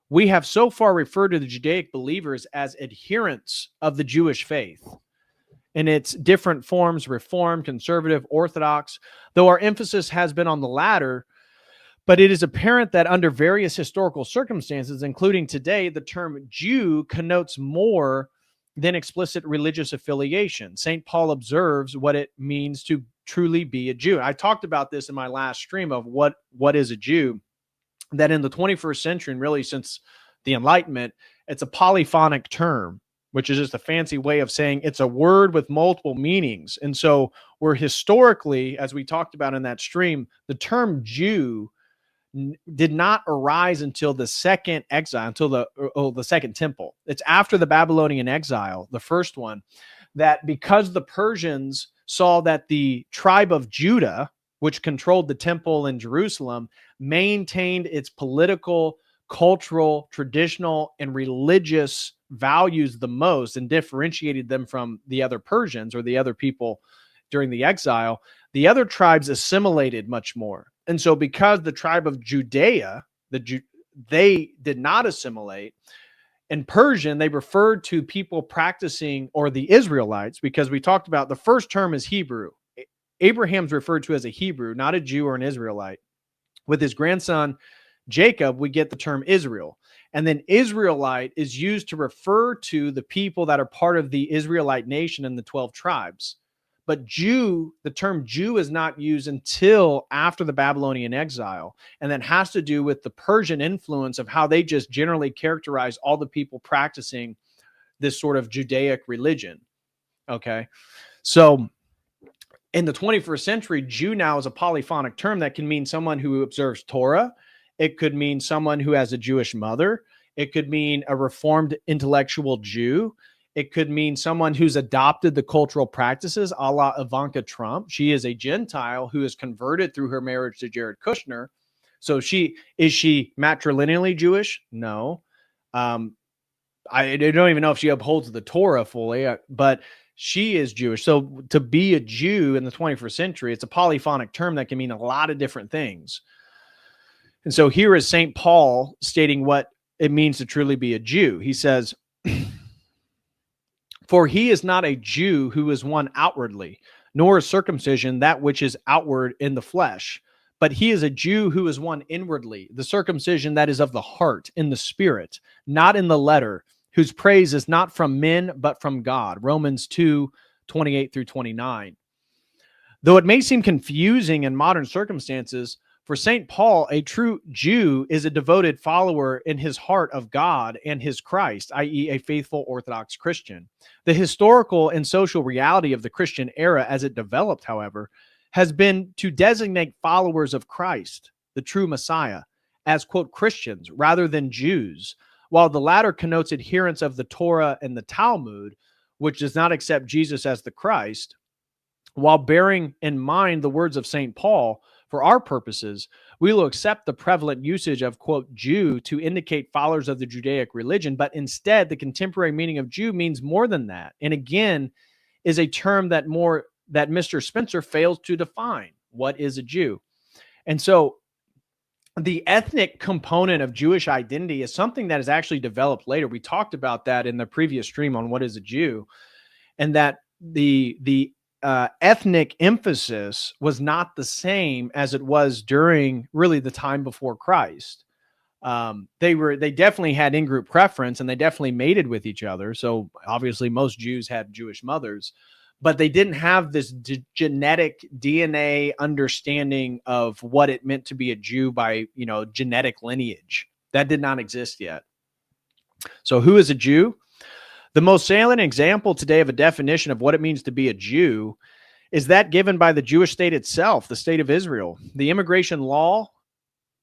We have so far referred to the Judaic believers as adherents of the Jewish faith in its different forms, Reformed, Conservative, Orthodox, though our emphasis has been on the latter. But it is apparent that under various historical circumstances, including today, the term Jew connotes more than explicit religious affiliation. St. Paul observes what it means to truly be a Jew. I talked about this in my last stream of what is a Jew, that in the 21st century, and really since the Enlightenment, it's a polyphonic term, which is just a fancy way of saying it's a word with multiple meanings. And so we're historically, as we talked about in that stream, the term Jew did not arise until the second exile, until the second temple. It's after the Babylonian exile, the first one, that because the Persians saw that the tribe of Judah, which controlled the temple in Jerusalem, maintained its political, cultural, traditional, and religious values the most and differentiated them from the other Persians or the other people during the exile, the other tribes assimilated much more. And so because the tribe of Judea, they did not assimilate, in Persian, they referred to people practicing, or the Israelites, because we talked about the first term is Hebrew. Abraham's referred to as a Hebrew, not a Jew or an Israelite. With his grandson, Jacob, we get the term Israel. And then Israelite is used to refer to the people that are part of the Israelite nation and the 12 tribes. But Jew, the term Jew is not used until after the Babylonian exile. And that has to do with the Persian influence of how they just generally characterize all the people practicing this sort of Judaic religion. Okay. So in the 21st century, Jew now is a polyphonic term that can mean someone who observes Torah. It could mean someone who has a Jewish mother. It could mean a Reformed intellectual Jew. It could mean someone who's adopted the cultural practices, a la Ivanka Trump. She is a Gentile who is converted through her marriage to Jared Kushner. So is she matrilineally Jewish? No. I don't even know if she upholds the Torah fully, but she is Jewish. So to be a Jew in the 21st century, it's a polyphonic term that can mean a lot of different things. And so here is St. Paul stating what it means to truly be a Jew. He says, "For he is not a Jew who is one outwardly, nor is circumcision that which is outward in the flesh, but he is a Jew who is one inwardly, the circumcision that is of the heart, in the spirit, not in the letter, whose praise is not from men, but from God." Romans 2:28 through 29. Though it may seem confusing in modern circumstances, for St. Paul, a true Jew is a devoted follower in his heart of God and his Christ, i.e. a faithful Orthodox Christian. The historical and social reality of the Christian era as it developed, however, has been to designate followers of Christ, the true Messiah, as, quote, Christians rather than Jews, while the latter connotes adherents of the Torah and the Talmud, which does not accept Jesus as the Christ. While bearing in mind the words of St. Paul, for our purposes, we will accept the prevalent usage of, quote, Jew to indicate followers of the Judaic religion, but instead the contemporary meaning of Jew means more than that. And again, is a term that Mr. Spencer fails to define. What is a Jew? And so the ethnic component of Jewish identity is something that is actually developed later. We talked about that in the previous stream on what is a Jew, and that the ethnic emphasis was not the same as it was during really the time before Christ. They definitely had in-group preference, and they definitely mated with each other. So obviously most Jews had Jewish mothers, but they didn't have this genetic DNA understanding of what it meant to be a Jew by, genetic lineage. That did not exist yet. So who is a Jew? The most salient example today of a definition of what it means to be a Jew is that given by the Jewish state itself, the state of Israel. The immigration law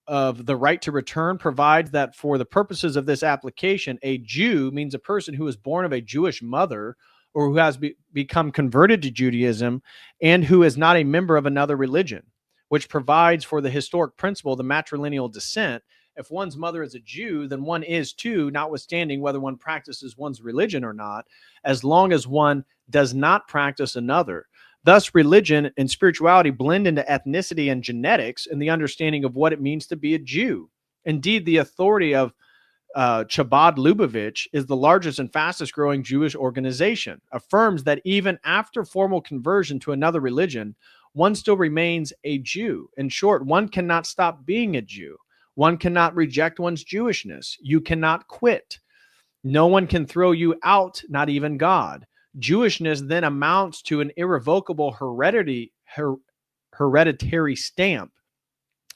of the right to return provides that for the purposes of this application, a Jew means a person who is born of a Jewish mother or who has become converted to Judaism and who is not a member of another religion, which provides for the historic principle of the matrilineal descent If one's mother is a Jew, then one is too, notwithstanding whether one practices one's religion or not, as long as one does not practice another. Thus, religion and spirituality blend into ethnicity and genetics in the understanding of what it means to be a Jew. Indeed, the authority of Chabad Lubavitch is the largest and fastest growing Jewish organization, affirms that even after formal conversion to another religion, one still remains a Jew. In short, one cannot stop being a Jew. One cannot reject one's Jewishness. You cannot quit. No one can throw you out, not even God. Jewishness then amounts to an irrevocable hereditary stamp,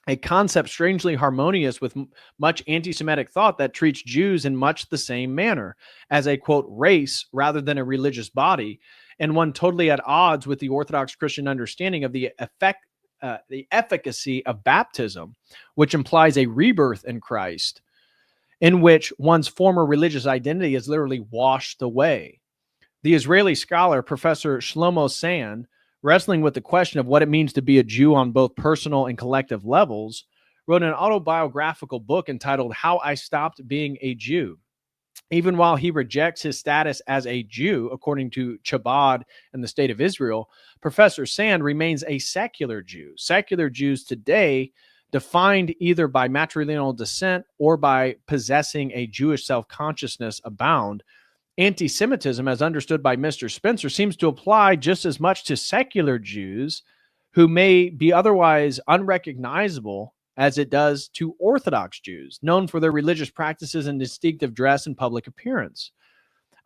a concept strangely harmonious with much anti-Semitic thought that treats Jews in much the same manner, as a, quote, race rather than a religious body, and one totally at odds with the Orthodox Christian understanding of the efficacy of baptism, which implies a rebirth in Christ, in which one's former religious identity is literally washed away. The Israeli scholar, Professor Shlomo Sand, wrestling with the question of what it means to be a Jew on both personal and collective levels, wrote an autobiographical book entitled How I Stopped Being a Jew. Even while he rejects his status as a Jew, according to Chabad and the State of Israel, Professor Sand remains a secular Jew. Secular Jews today, defined either by matrilineal descent or by possessing a Jewish self-consciousness, abound. Antisemitism, as understood by Mr. Spencer, seems to apply just as much to secular Jews who may be otherwise unrecognizable as it does to Orthodox Jews, known for their religious practices and distinctive dress and public appearance.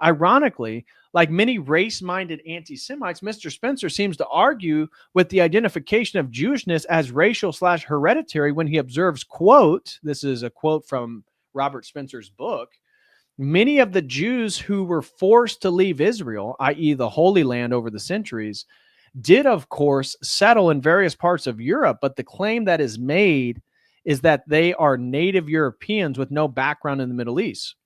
Ironically, like many race-minded anti-Semites, Mr. Spencer seems to argue with the identification of Jewishness as racial/hereditary when he observes, quote, this is a quote from Robert Spencer's book, many of the Jews who were forced to leave Israel, i.e. the Holy Land over the centuries, did, of course, settle in various parts of Europe, but the claim that is made is that they are native Europeans with no background in the Middle East.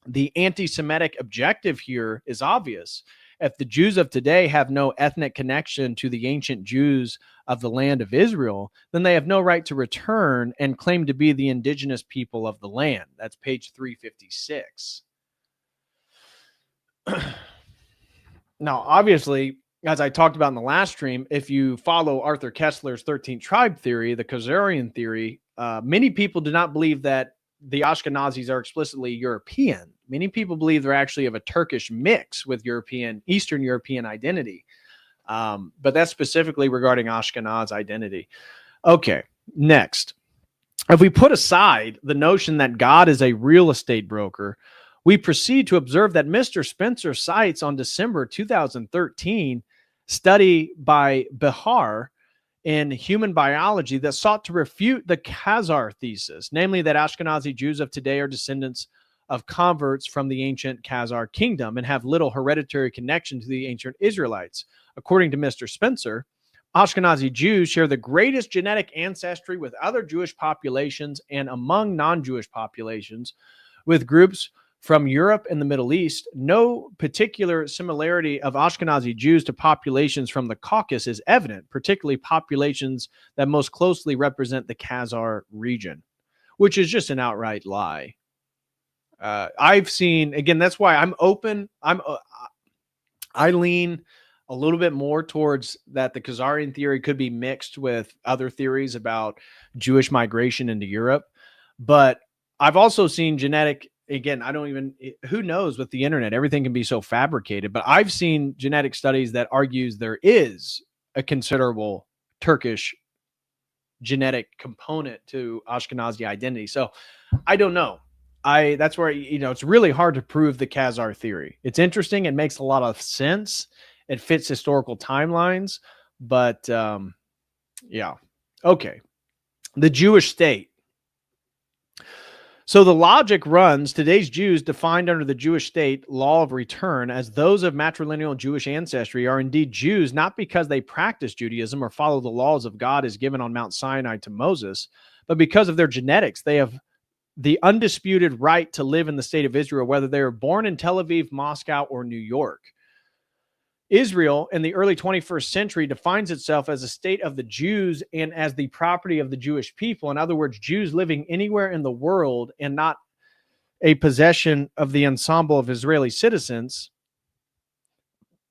The anti-Semitic objective here is obvious. If the Jews of today have no ethnic connection to the ancient Jews of the land of Israel, then they have no right to return and claim to be the indigenous people of the land. That's page 356. Now, obviously, as I talked about in the last stream, if you follow Arthur Kessler's 13th tribe theory, the Khazarian theory, many people do not believe that the Ashkenazis are explicitly European. Many people believe they're actually of a Turkish mix with Eastern European identity. But that's specifically regarding Ashkenaz identity. Okay, next. If we put aside the notion that God is a real estate broker, we proceed to observe that Mr. Spencer cites on December 2013 study by Behar in Human Biology that sought to refute the Khazar thesis, namely that Ashkenazi Jews of today are descendants of converts from the ancient Khazar kingdom and have little hereditary connection to the ancient Israelites. According to Mr. Spencer, Ashkenazi Jews share the greatest genetic ancestry with other Jewish populations and among non-Jewish populations, with groups from Europe and the Middle East. No particular similarity of Ashkenazi Jews to populations from the Caucasus is evident, particularly populations that most closely represent the Khazar region, which is just an outright lie. I've seen, again, that's why I'm open. I lean a little bit more towards that the Khazarian theory could be mixed with other theories about Jewish migration into Europe. But I've also seen genetic, again, who knows with the internet, everything can be so fabricated, but I've seen genetic studies that argues there is a considerable Turkish genetic component to Ashkenazi identity. So I don't know. That's where, it's really hard to prove the Khazar theory. It's interesting. It makes a lot of sense. It fits historical timelines, but yeah. Okay. The Jewish state. So the logic runs, today's Jews defined under the Jewish state law of return as those of matrilineal Jewish ancestry are indeed Jews, not because they practice Judaism or follow the laws of God as given on Mount Sinai to Moses, but because of their genetics. They have the undisputed right to live in the state of Israel, whether they are born in Tel Aviv, Moscow, or New York. Israel in the early 21st century defines itself as a state of the Jews and as the property of the Jewish people. In other words, Jews living anywhere in the world and not a possession of the ensemble of Israeli citizens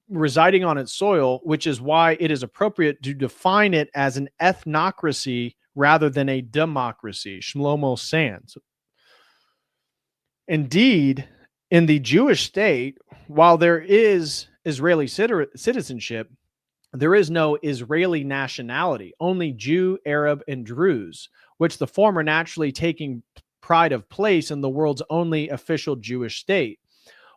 residing on its soil, which is why it is appropriate to define it as an ethnocracy rather than a democracy. Shlomo Sands. Indeed, in the Jewish state, while there is Israeli citizenship, there is no Israeli nationality, only Jew, Arab, and Druze, which the former naturally taking pride of place in the world's only official Jewish state.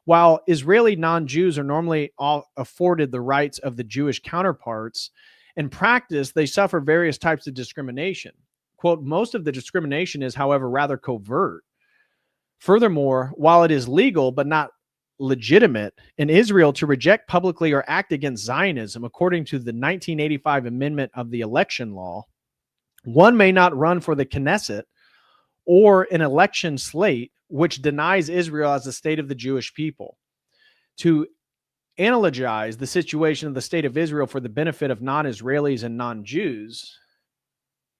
While Israeli non-Jews are normally afforded the rights of the Jewish counterparts, in practice, they suffer various types of discrimination. Quote, most of the discrimination is, however, rather covert. Furthermore, while it is legal but not legitimate in Israel to reject publicly or act against Zionism, according to the 1985 amendment of the election law, one may not run for the Knesset or an election slate which denies Israel as the state of the Jewish people. To analogize the situation of the state of Israel for the benefit of non-Israelis and non-Jews,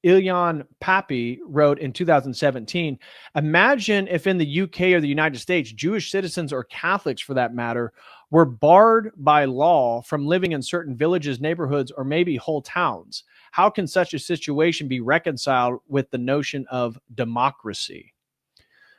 Ilyan Pappy wrote in 2017, imagine if in the UK or the United States, Jewish citizens or Catholics for that matter, were barred by law from living in certain villages, neighborhoods, or maybe whole towns. How can such a situation be reconciled with the notion of democracy?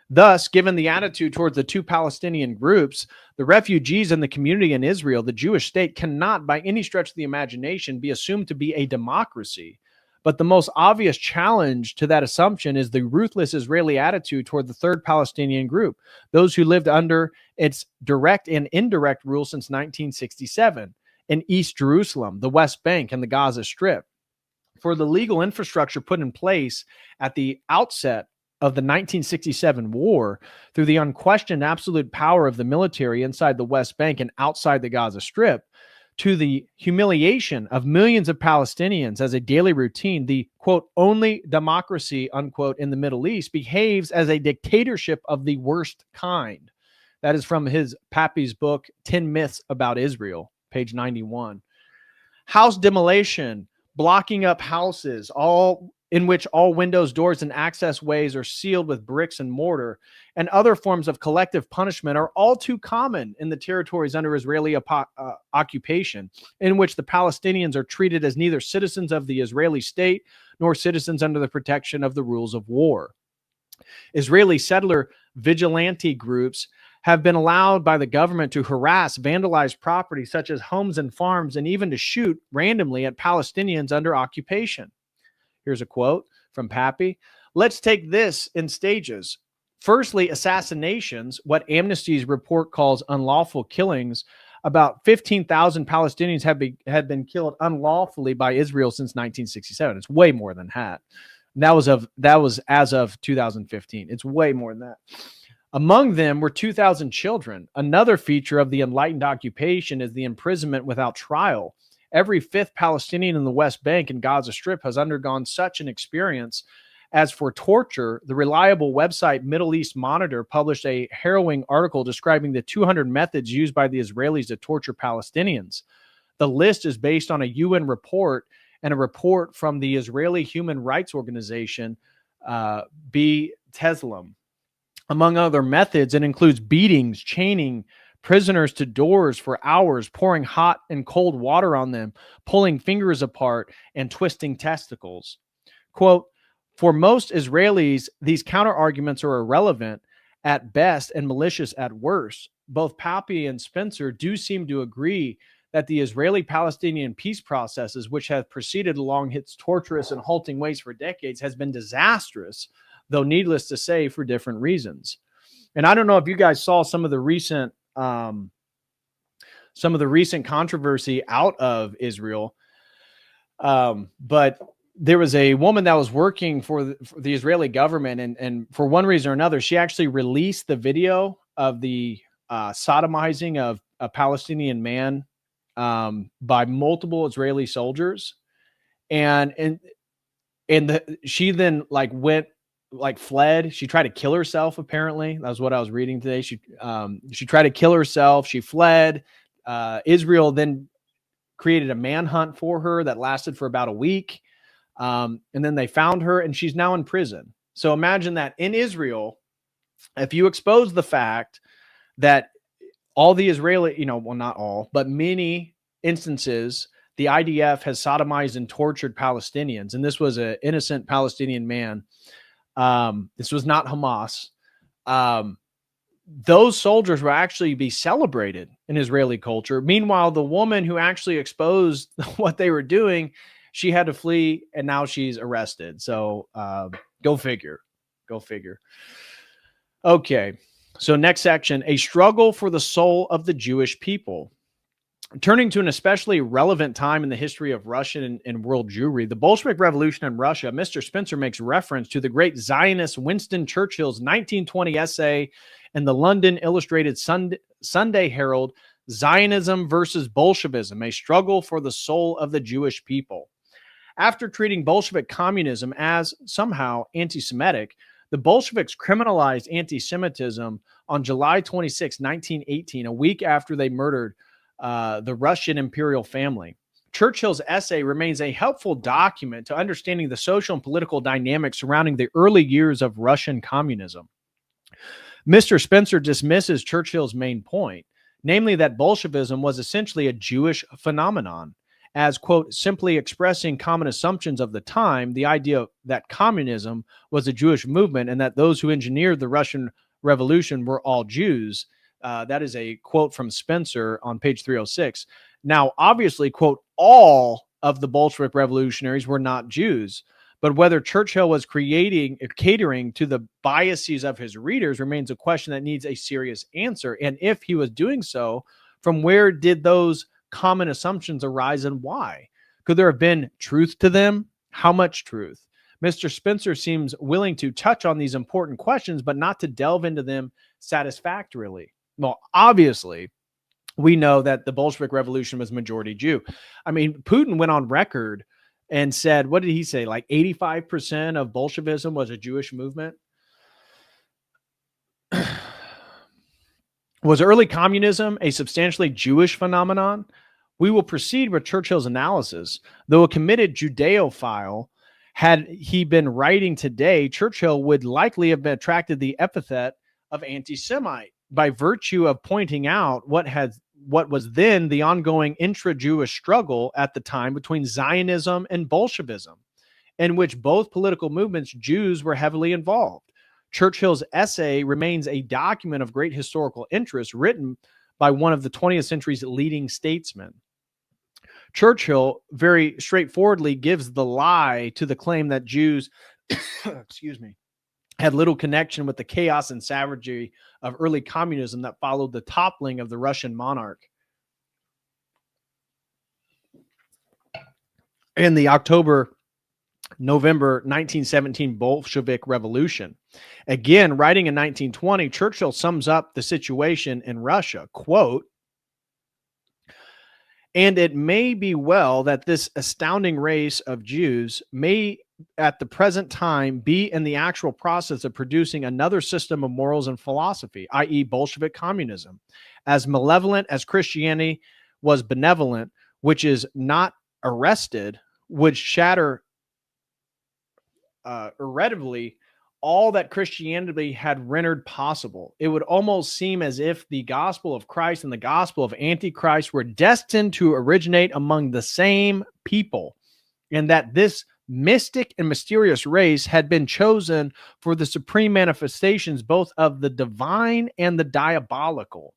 Thus, given the attitude towards the two Palestinian groups, the refugees and the community in Israel, the Jewish state cannot by any stretch of the imagination be assumed to be a democracy. But the most obvious challenge to that assumption is the ruthless Israeli attitude toward the third Palestinian group, those who lived under its direct and indirect rule since 1967 in East Jerusalem, the West Bank, and the Gaza Strip. For the legal infrastructure put in place at the outset of the 1967 war, through the unquestioned absolute power of the military inside the West Bank and outside the Gaza Strip, to the humiliation of millions of Palestinians as a daily routine, the, quote, only democracy, unquote, in the Middle East behaves as a dictatorship of the worst kind. That is from his Pappy's book, 10 Myths About Israel, page 91. House demolition, blocking up houses, all in which all windows, doors, and access ways are sealed with bricks and mortar, and other forms of collective punishment are all too common in the territories under Israeli occupation, in which the Palestinians are treated as neither citizens of the Israeli state nor citizens under the protection of the rules of war. Israeli settler vigilante groups have been allowed by the government to harass, vandalize property such as homes and farms, and even to shoot randomly at Palestinians under occupation. Here's a quote from Pappy. Let's take this in stages. Firstly, assassinations, what Amnesty's report calls unlawful killings. About 15,000 Palestinians had been killed unlawfully by Israel since 1967. It's way more than that. That was as of 2015. It's way more than that. Among them were 2,000 children. Another feature of the enlightened occupation is the imprisonment without trial. Every fifth Palestinian in the West Bank and Gaza Strip has undergone such an experience. As for torture, the reliable website Middle East Monitor published a harrowing article describing the 200 methods used by the Israelis to torture Palestinians. The list is based on a UN report and a report from the Israeli human rights organization, B'Tselem. Among other methods, it includes beatings, chaining prisoners to doors for hours, pouring hot and cold water on them, pulling fingers apart, and twisting testicles. Quote, for most Israelis, these counter-arguments are irrelevant at best and malicious at worst. Both Pappy and Spencer do seem to agree that the Israeli-Palestinian peace processes, which have proceeded along its torturous and halting ways for decades, has been disastrous, though needless to say, for different reasons. And I don't know if you guys saw some of the recent controversy out of Israel. But there was a woman that was working for the Israeli government. And for one reason or another, she actually released the video of the sodomizing of a Palestinian man by multiple Israeli soldiers. And she then fled. She tried to kill herself, apparently. That was what I was reading today. She tried to kill herself. She fled. Israel then created a manhunt for her that lasted for about a week. And then they found her, and she's now in prison. So imagine that in Israel, if you expose the fact that all the Israeli, well, not all, but many instances, the IDF has sodomized and tortured Palestinians. And this was an innocent Palestinian man. This was not Hamas. Those soldiers will actually be celebrated in Israeli culture. Meanwhile, the woman who actually exposed what they were doing, she had to flee, and now she's arrested. So go figure. Go figure. Okay. So next section, a struggle for the soul of the Jewish people. Turning to an especially relevant time in the history of Russian and world Jewry, the Bolshevik Revolution in Russia, Mr. Spencer makes reference to the great Zionist Winston Churchill's 1920 essay in the London Illustrated Sunday Herald, Zionism versus Bolshevism, a struggle for the soul of the Jewish people. After treating Bolshevik communism as somehow anti-Semitic, the Bolsheviks criminalized anti-Semitism on July 26, 1918, a week after they murdered the Russian imperial family. Churchill's essay remains a helpful document to understanding the social and political dynamics surrounding the early years of Russian communism. Mr. Spencer dismisses Churchill's main point, namely that Bolshevism was essentially a Jewish phenomenon, as, quote, simply expressing common assumptions of the time, the idea that communism was a Jewish movement and that those who engineered the Russian Revolution were all Jews. That is a quote from Spencer on page 306. Now, obviously, quote, all of the Bolshevik revolutionaries were not Jews, but whether Churchill was catering to the biases of his readers remains a question that needs a serious answer. And if he was doing so, from where did those common assumptions arise and why? Could there have been truth to them? How much truth? Mr. Spencer seems willing to touch on these important questions, but not to delve into them satisfactorily. Well, obviously, we know that the Bolshevik Revolution was majority Jew. I mean, Putin went on record and said, what did he say? Like 85% of Bolshevism was a Jewish movement. Was early communism a substantially Jewish phenomenon? We will proceed with Churchill's analysis. Though a committed Judeophile, had he been writing today, Churchill would likely have been attracted the epithet of anti-Semite by virtue of pointing out what was then the ongoing intra-Jewish struggle at the time between Zionism and Bolshevism, in which both political movements, Jews were heavily involved. Churchill's essay remains a document of great historical interest written by one of the 20th century's leading statesmen. Churchill very straightforwardly gives the lie to the claim that Jews, had little connection with the chaos and savagery of early communism that followed the toppling of the Russian monarch. In the November 1917 Bolshevik Revolution. Again, writing in 1920, Churchill sums up the situation in Russia, quote, and it may be well that this astounding race of Jews may at the present time be in the actual process of producing another system of morals and philosophy, i.e. Bolshevik communism, as malevolent as Christianity was benevolent, which is not arrested, would shatter irretrievably all that Christianity had rendered possible. It would almost seem as if the gospel of Christ and the gospel of Antichrist were destined to originate among the same people, and that this mystic and mysterious race had been chosen for the supreme manifestations both of the divine and the diabolical.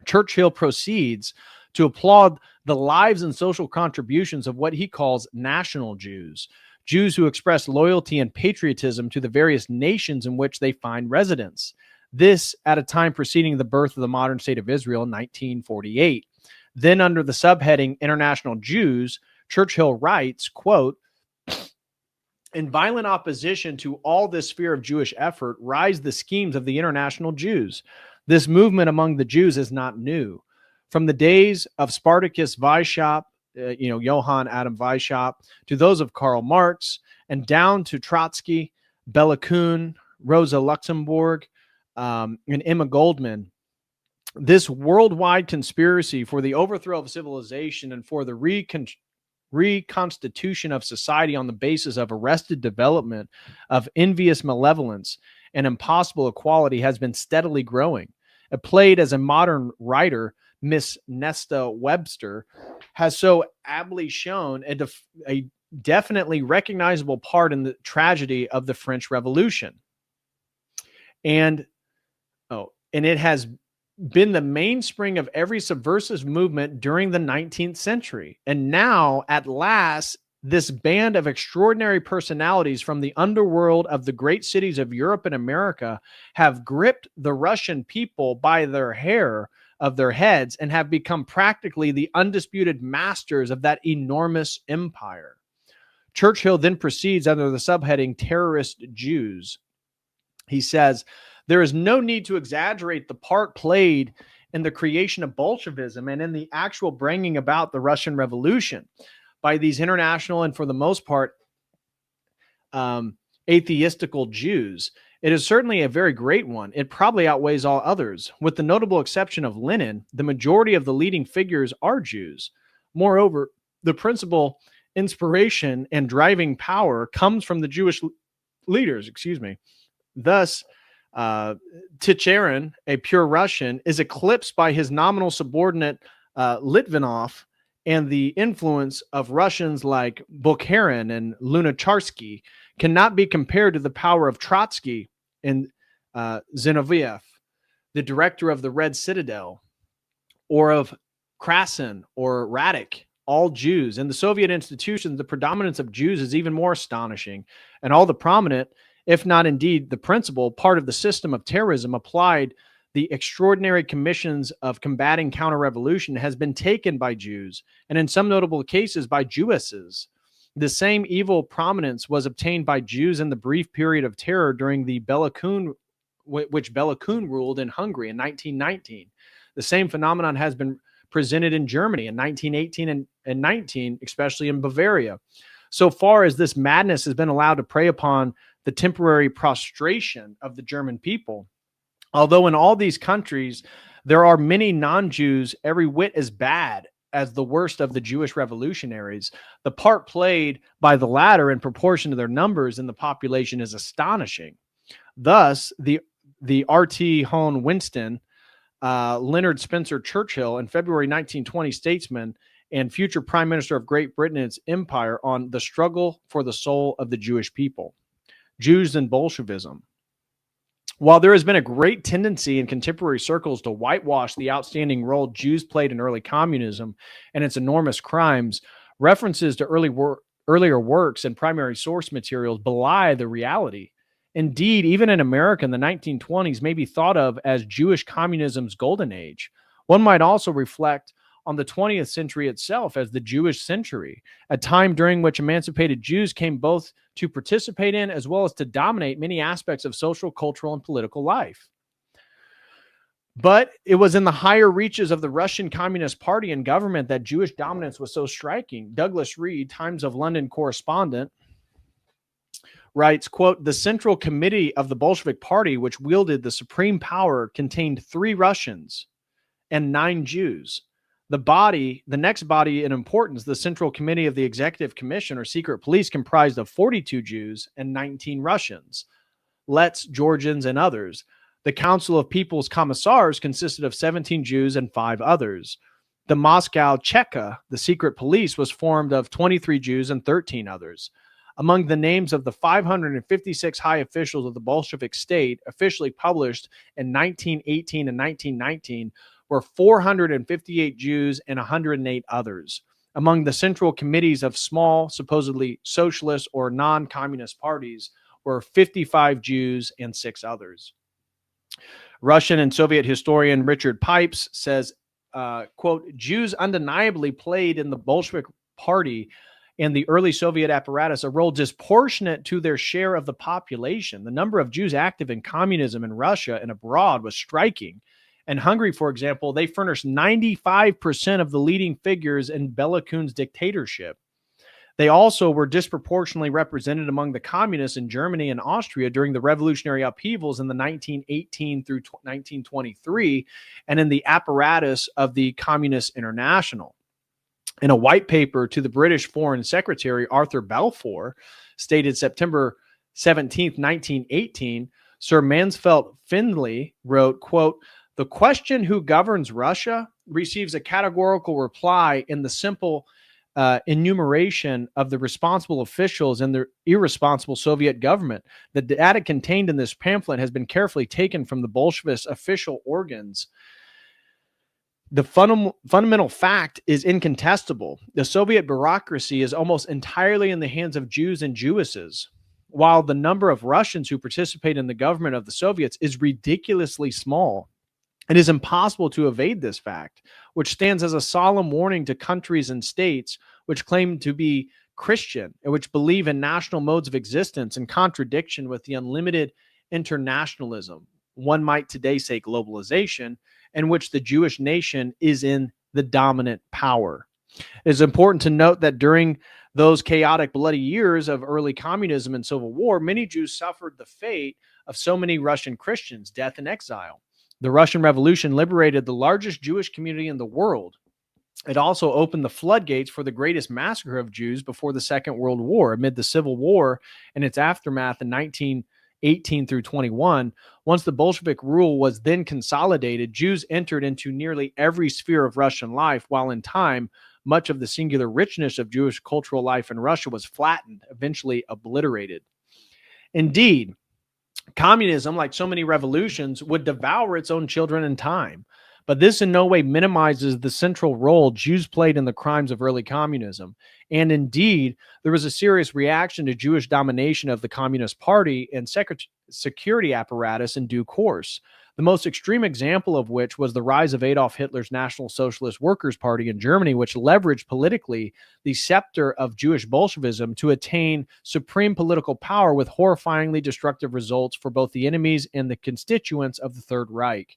Churchill proceeds to applaud the lives and social contributions of what he calls national Jews, Jews who express loyalty and patriotism to the various nations in which they find residence. This at a time preceding the birth of the modern state of Israel in 1948. Then under the subheading International Jews, Churchill writes, quote, in violent opposition to all this sphere of Jewish effort rise the schemes of the international Jews. This movement among the Jews is not new. From the days of Spartacus Weishaupt, Johann Adam Weishaupt, to those of Karl Marx, and down to Trotsky, Bella Kuhn, Rosa Luxemburg, and Emma Goldman. This worldwide conspiracy for the overthrow of civilization and for the reconstitution of society on the basis of arrested development, of envious malevolence, and impossible equality has been steadily growing. It played, as a modern writer, Miss Nesta Webster, has so ably shown, a definitely recognizable part in the tragedy of the French Revolution. And it has been the mainspring of every subversive movement during the 19th century. And now, at last, this band of extraordinary personalities from the underworld of the great cities of Europe and America have gripped the Russian people by their hair of their heads and have become practically the undisputed masters of that enormous empire. Churchill then proceeds under the subheading Terrorist Jews. He says, there is no need to exaggerate the part played in the creation of Bolshevism and in the actual bringing about the Russian Revolution by these international and, for the most part, atheistical Jews. It is certainly a very great one. It probably outweighs all others. With the notable exception of Lenin, the majority of the leading figures are Jews. Moreover, the principal inspiration and driving power comes from the Jewish leaders. Thus, Tchirin, a pure Russian, is eclipsed by his nominal subordinate Litvinov, and the influence of Russians like Bukharin and Lunacharsky cannot be compared to the power of Trotsky and Zinoviev, the director of the Red Citadel, or of Krasin or Radek, all Jews. In the Soviet institutions, the predominance of Jews is even more astonishing, and all the prominent, if not indeed the principal, part of the system of terrorism applied the extraordinary commissions of combating counter-revolution has been taken by Jews, and in some notable cases by Jewesses. The same evil prominence was obtained by Jews in the brief period of terror during the which Bela Kun ruled in Hungary in 1919. The same phenomenon has been presented in Germany in 1918 and 19, especially in Bavaria. So far as this madness has been allowed to prey upon the temporary prostration of the German people, although in all these countries there are many non-Jews every whit as bad as the worst of the Jewish revolutionaries, the part played by the latter in proportion to their numbers in the population is astonishing. Thus, the R.T. Hone Winston, Leonard Spencer Churchill, and February 1920 statesman and future Prime Minister of Great Britain and its empire on the struggle for the soul of the Jewish people. Jews and Bolshevism. While there has been a great tendency in contemporary circles to whitewash the outstanding role Jews played in early communism and its enormous crimes, references to earlier works and primary source materials belie the reality. Indeed, even in America in the 1920s may be thought of as Jewish communism's golden age. One might also reflect on the 20th century itself as the Jewish century, a time during which emancipated Jews came both to participate in as well as to dominate many aspects of social, cultural, and political life. But it was in the higher reaches of the Russian Communist Party and government that Jewish dominance was so striking. Douglas Reed, Times of London correspondent, writes, quote, the Central Committee of the Bolshevik Party, which wielded the supreme power, contained 3 Russians and 9 Jews. The next body in importance, the Central Committee of the Executive Commission or Secret Police, comprised of 42 Jews and 19 Russians, Letts, Georgians, and others. The Council of People's Commissars consisted of 17 Jews and 5 others. The Moscow Cheka, the secret police, was formed of 23 Jews and 13 others. Among the names of the 556 high officials of the Bolshevik state officially published in 1918 and 1919 were 458 Jews and 108 others. Among the central committees of small, supposedly socialist or non-communist parties were 55 Jews and 6 others. Russian and Soviet historian Richard Pipes says, quote, Jews undeniably played in the Bolshevik Party and the early Soviet apparatus a role disproportionate to their share of the population. The number of Jews active in communism in Russia and abroad was striking. In Hungary, for example, they furnished 95% of the leading figures in Bela Kun's dictatorship. They also were disproportionately represented among the communists in Germany and Austria during the revolutionary upheavals in the 1918 through 1923 and in the apparatus of the Communist International. In a white paper to the British Foreign Secretary Arthur Balfour, stated September 17, 1918, Sir Mansfield Findlay wrote, quote, "The question who governs Russia receives a categorical reply in the simple enumeration of the responsible officials and the irresponsible Soviet government. The data contained in this pamphlet has been carefully taken from the Bolshevist official organs. The fundamental fact is incontestable. The Soviet bureaucracy is almost entirely in the hands of Jews and Jewesses, while the number of Russians who participate in the government of the Soviets is ridiculously small. It is impossible to evade this fact, which stands as a solemn warning to countries and states which claim to be Christian and which believe in national modes of existence in contradiction with the unlimited internationalism, one might today say globalization, in which the Jewish nation is in the dominant power. It is important to note that during those chaotic, bloody years of early communism and civil war, many Jews suffered the fate of so many Russian Christians, death and exile. The Russian Revolution liberated the largest Jewish community in the world. It also opened the floodgates for the greatest massacre of Jews before the Second World War. Amid the Civil War and its aftermath in 1918 through 21, once the Bolshevik rule was then consolidated, Jews entered into nearly every sphere of Russian life, while in time, much of the singular richness of Jewish cultural life in Russia was flattened, eventually obliterated. Indeed, communism, like so many revolutions, would devour its own children in time. But this in no way minimizes the central role Jews played in the crimes of early communism. And indeed, there was a serious reaction to Jewish domination of the Communist Party and security apparatus in due course. The most extreme example of which was the rise of Adolf Hitler's National Socialist Workers' Party in Germany, which leveraged politically the scepter of Jewish Bolshevism to attain supreme political power with horrifyingly destructive results for both the enemies and the constituents of the Third Reich.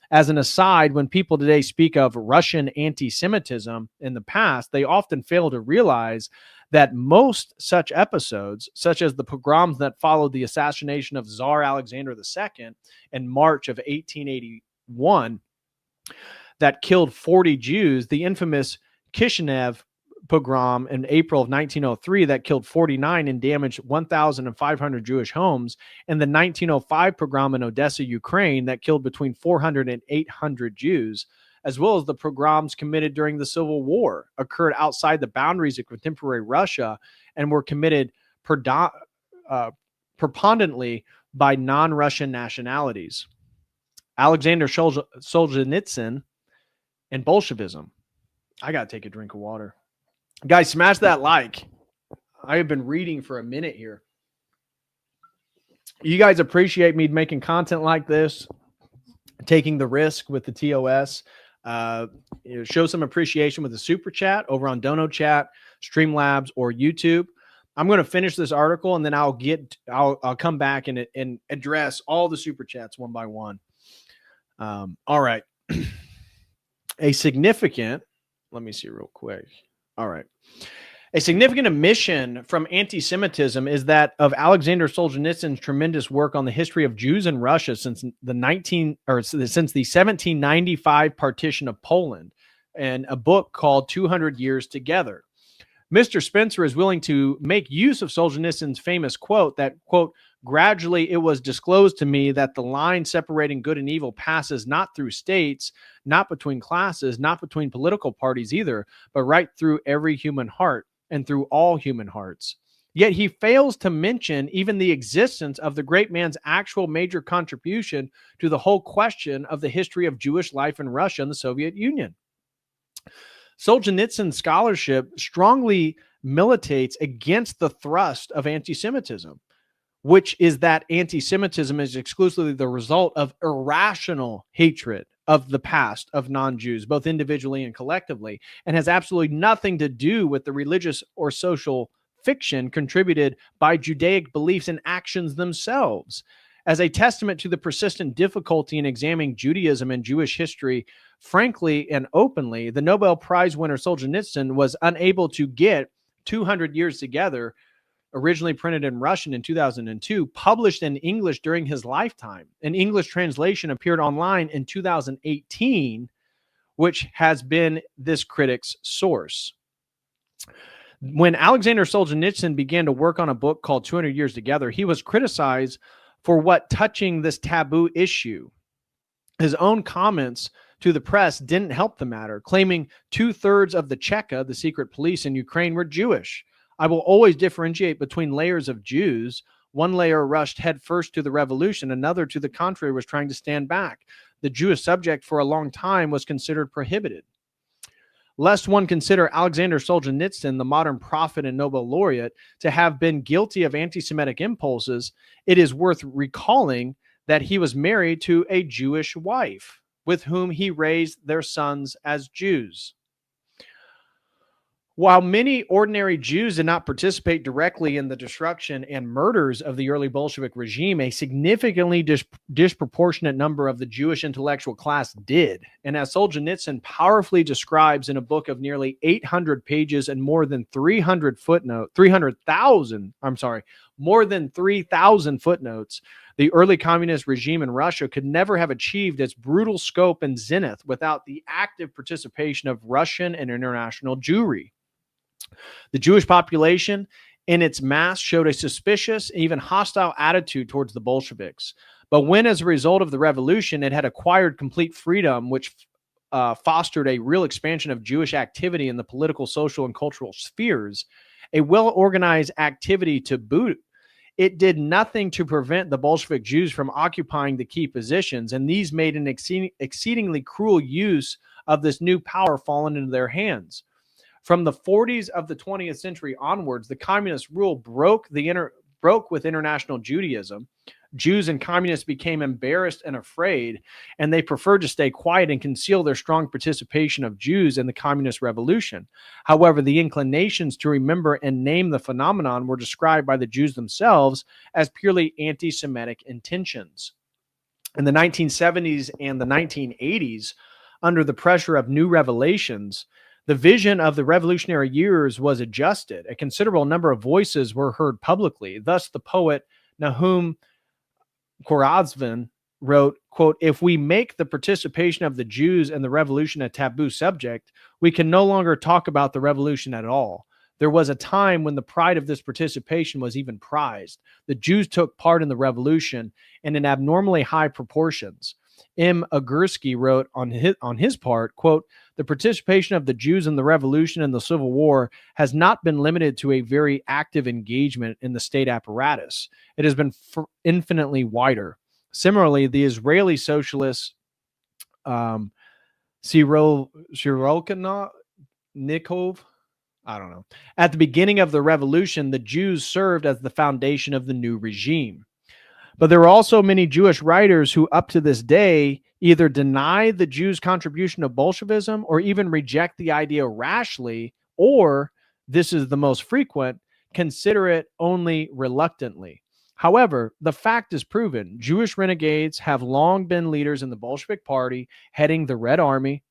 As an aside, when people today speak of Russian anti-Semitism in the past, they often fail to realize that most such episodes, such as the pogroms that followed the assassination of Tsar Alexander II in March of 1881, that killed 40 Jews, the infamous Kishinev pogrom in April of 1903 that killed 49 and damaged 1,500 Jewish homes, and the 1905 pogrom in Odessa, Ukraine, that killed between 400 and 800 Jews, as well as the pogroms committed during the Civil War, occurred outside the boundaries of contemporary Russia and were committed preponderantly by non-Russian nationalities. Alexander Solzhenitsyn and Bolshevism. I got to take a drink of water. Guys, smash that like. I have been reading for a minute here. You guys appreciate me making content like this, taking the risk with the TOS. Show some appreciation with the super chat over on Dono Chat, Streamlabs, or YouTube. I'm going to finish this article and then I'll come back and address all the super chats one by one. All right. Let me see real quick. All right. A significant omission from anti-Semitism is that of Alexander Solzhenitsyn's tremendous work on the history of Jews in Russia since the 1795 partition of Poland, and a book called 200 Years Together. Mr. Spencer is willing to make use of Solzhenitsyn's famous quote that, quote, "Gradually it was disclosed to me that the line separating good and evil passes not through states, not between classes, not between political parties either, but right through every human heart and through all human hearts." Yet he fails to mention even the existence of the great man's actual major contribution to the whole question of the history of Jewish life in Russia and the Soviet Union. Solzhenitsyn's scholarship strongly militates against the thrust of anti-Semitism, which is that anti-Semitism is exclusively the result of irrational hatred of the past of non-Jews, both individually and collectively, and has absolutely nothing to do with the religious or social fiction contributed by Judaic beliefs and actions themselves. As a testament to the persistent difficulty in examining Judaism and Jewish history frankly and openly, the Nobel Prize winner Solzhenitsyn was unable to get 200 Years Together, originally printed in Russian in 2002, published in English during his lifetime. An English translation appeared online in 2018, which has been this critic's source. When Alexander Solzhenitsyn began to work on a book called 200 Years Together, he was criticized for what touching this taboo issue. His own comments to the press didn't help the matter, claiming 2/3 of the Cheka, the secret police in Ukraine, were Jewish. I will always differentiate between layers of Jews. One layer rushed headfirst to the revolution, another, to the contrary, was trying to stand back. The Jewish subject for a long time was considered prohibited. Lest one consider Alexander Solzhenitsyn, the modern prophet and Nobel laureate, to have been guilty of anti-Semitic impulses, it is worth recalling that he was married to a Jewish wife with whom he raised their sons as Jews. While many ordinary Jews did not participate directly in the destruction and murders of the early Bolshevik regime, a significantly disproportionate number of the Jewish intellectual class did. And as Solzhenitsyn powerfully describes in a book of nearly 800 pages and more than 300,000 footnotes, the early communist regime in Russia could never have achieved its brutal scope and zenith without the active participation of Russian and international Jewry. The Jewish population in its mass showed a suspicious, even hostile attitude towards the Bolsheviks. But when, as a result of the revolution, it had acquired complete freedom, which fostered a real expansion of Jewish activity in the political, social, and cultural spheres, a well-organized activity to boot, it did nothing to prevent the Bolshevik Jews from occupying the key positions, and these made an exceedingly cruel use of this new power fallen into their hands. From the 40s of the 20th century onwards, the communist rule broke with international Judaism. Jews and communists became embarrassed and afraid, and they preferred to stay quiet and conceal their strong participation of Jews in the communist revolution. However, the inclinations to remember and name the phenomenon were described by the Jews themselves as purely anti-Semitic intentions. In the 1970s and the 1980s, under the pressure of new revelations, the vision of the revolutionary years was adjusted. A considerable number of voices were heard publicly. Thus, the poet Nahum Khorasvan wrote, quote, "If we make the participation of the Jews in the revolution a taboo subject, we can no longer talk about the revolution at all. There was a time when the pride of this participation was even prized. The Jews took part in the revolution and in abnormally high proportions." M. Agursky wrote on his part, quote, "The participation of the Jews in the revolution and the Civil War has not been limited to a very active engagement in the state apparatus. It has been infinitely wider. Similarly, the Israeli socialists, Sirokinnikov, I don't know. At the beginning of the revolution, the Jews served as the foundation of the new regime. But there were also many Jewish writers who, up to this day, either deny the Jews' contribution to Bolshevism or even reject the idea rashly, or, this is the most frequent, consider it only reluctantly. However, the fact is proven. Jewish renegades have long been leaders in the Bolshevik Party, heading the Red Army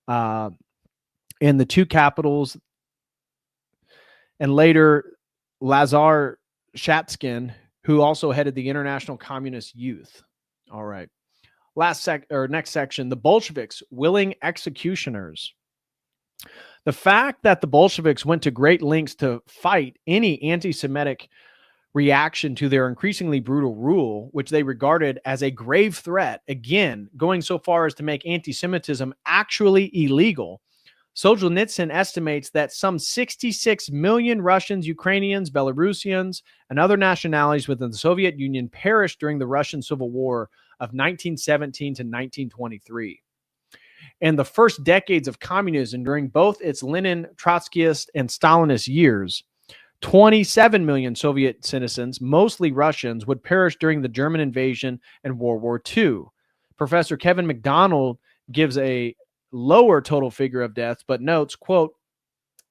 in the two capitals, and later Lazar Shatskin, who also headed the International Communist Youth. All right. Next section, the Bolsheviks, willing executioners. The fact that the Bolsheviks went to great lengths to fight any anti-Semitic reaction to their increasingly brutal rule, which they regarded as a grave threat, again, going so far as to make anti-Semitism actually illegal. Solzhenitsyn estimates that some 66 million Russians, Ukrainians, Belarusians, and other nationalities within the Soviet Union perished during the Russian Civil War of 1917 to 1923. In the first decades of communism, during both its Lenin, Trotskyist, and Stalinist years, 27 million Soviet citizens, mostly Russians, would perish during the German invasion and World War II. Professor Kevin McDonald gives a lower total figure of deaths, but notes, quote,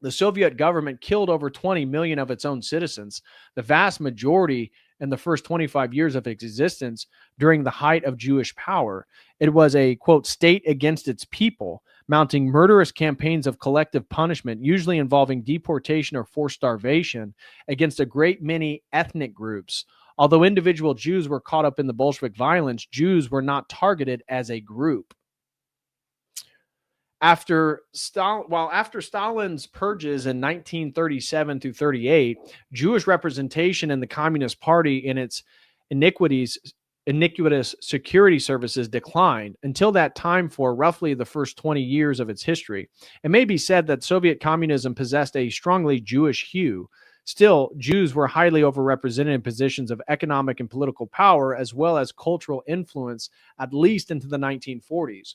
"The Soviet government killed over 20 million of its own citizens, the vast majority in the first 25 years of its existence during the height of Jewish power. It was a, quote, state against its people. mounting murderous campaigns of collective punishment, usually involving deportation or forced starvation, against a great many ethnic groups. Although individual Jews were caught up in the Bolshevik violence, Jews were not targeted as a group. After Stalin's purges in 1937 through 38, Jewish representation in the Communist Party and its iniquitous security services declined until that time for roughly the first 20 years of its history. It may be said that Soviet communism possessed a strongly Jewish hue. Still, Jews were highly overrepresented in positions of economic and political power, as well as cultural influence, at least into the 1940s.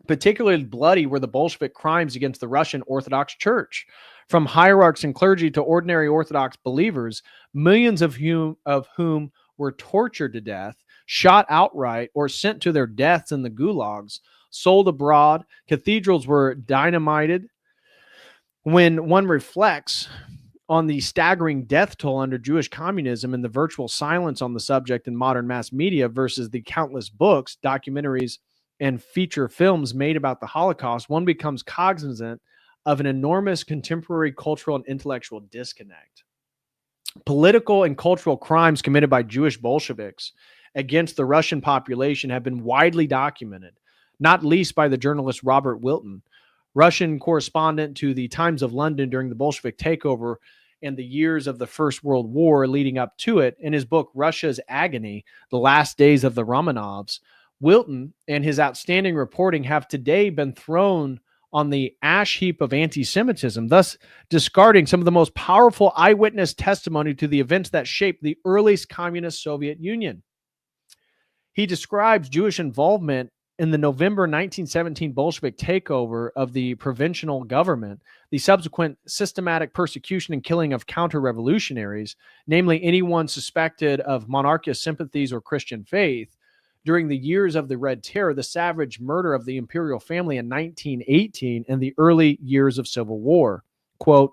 Particularly bloody were the Bolshevik crimes against the Russian Orthodox Church. From hierarchs and clergy to ordinary Orthodox believers, millions of whom were tortured to death, shot outright, or sent to their deaths in the gulags, sold abroad. Cathedrals were dynamited. When one reflects on the staggering death toll under Jewish communism and the virtual silence on the subject in modern mass media versus the countless books, documentaries, and feature films made about the Holocaust, one becomes cognizant of an enormous contemporary cultural and intellectual disconnect. Political and cultural crimes committed by Jewish Bolsheviks against the Russian population have been widely documented, not least by the journalist Robert Wilton, Russian correspondent to the Times of London during the Bolshevik takeover and the years of the First World War leading up to it. In his book, Russia's Agony, The Last Days of the Romanovs, Wilton and his outstanding reporting have today been thrown on the ash heap of anti-Semitism, thus discarding some of the most powerful eyewitness testimony to the events that shaped the earliest communist Soviet Union. He describes Jewish involvement in the November 1917 Bolshevik takeover of the provincial government, the subsequent systematic persecution and killing of counter-revolutionaries, namely anyone suspected of monarchist sympathies or Christian faith, during the years of the Red Terror, the savage murder of the imperial family in 1918, and the early years of civil war. Quote,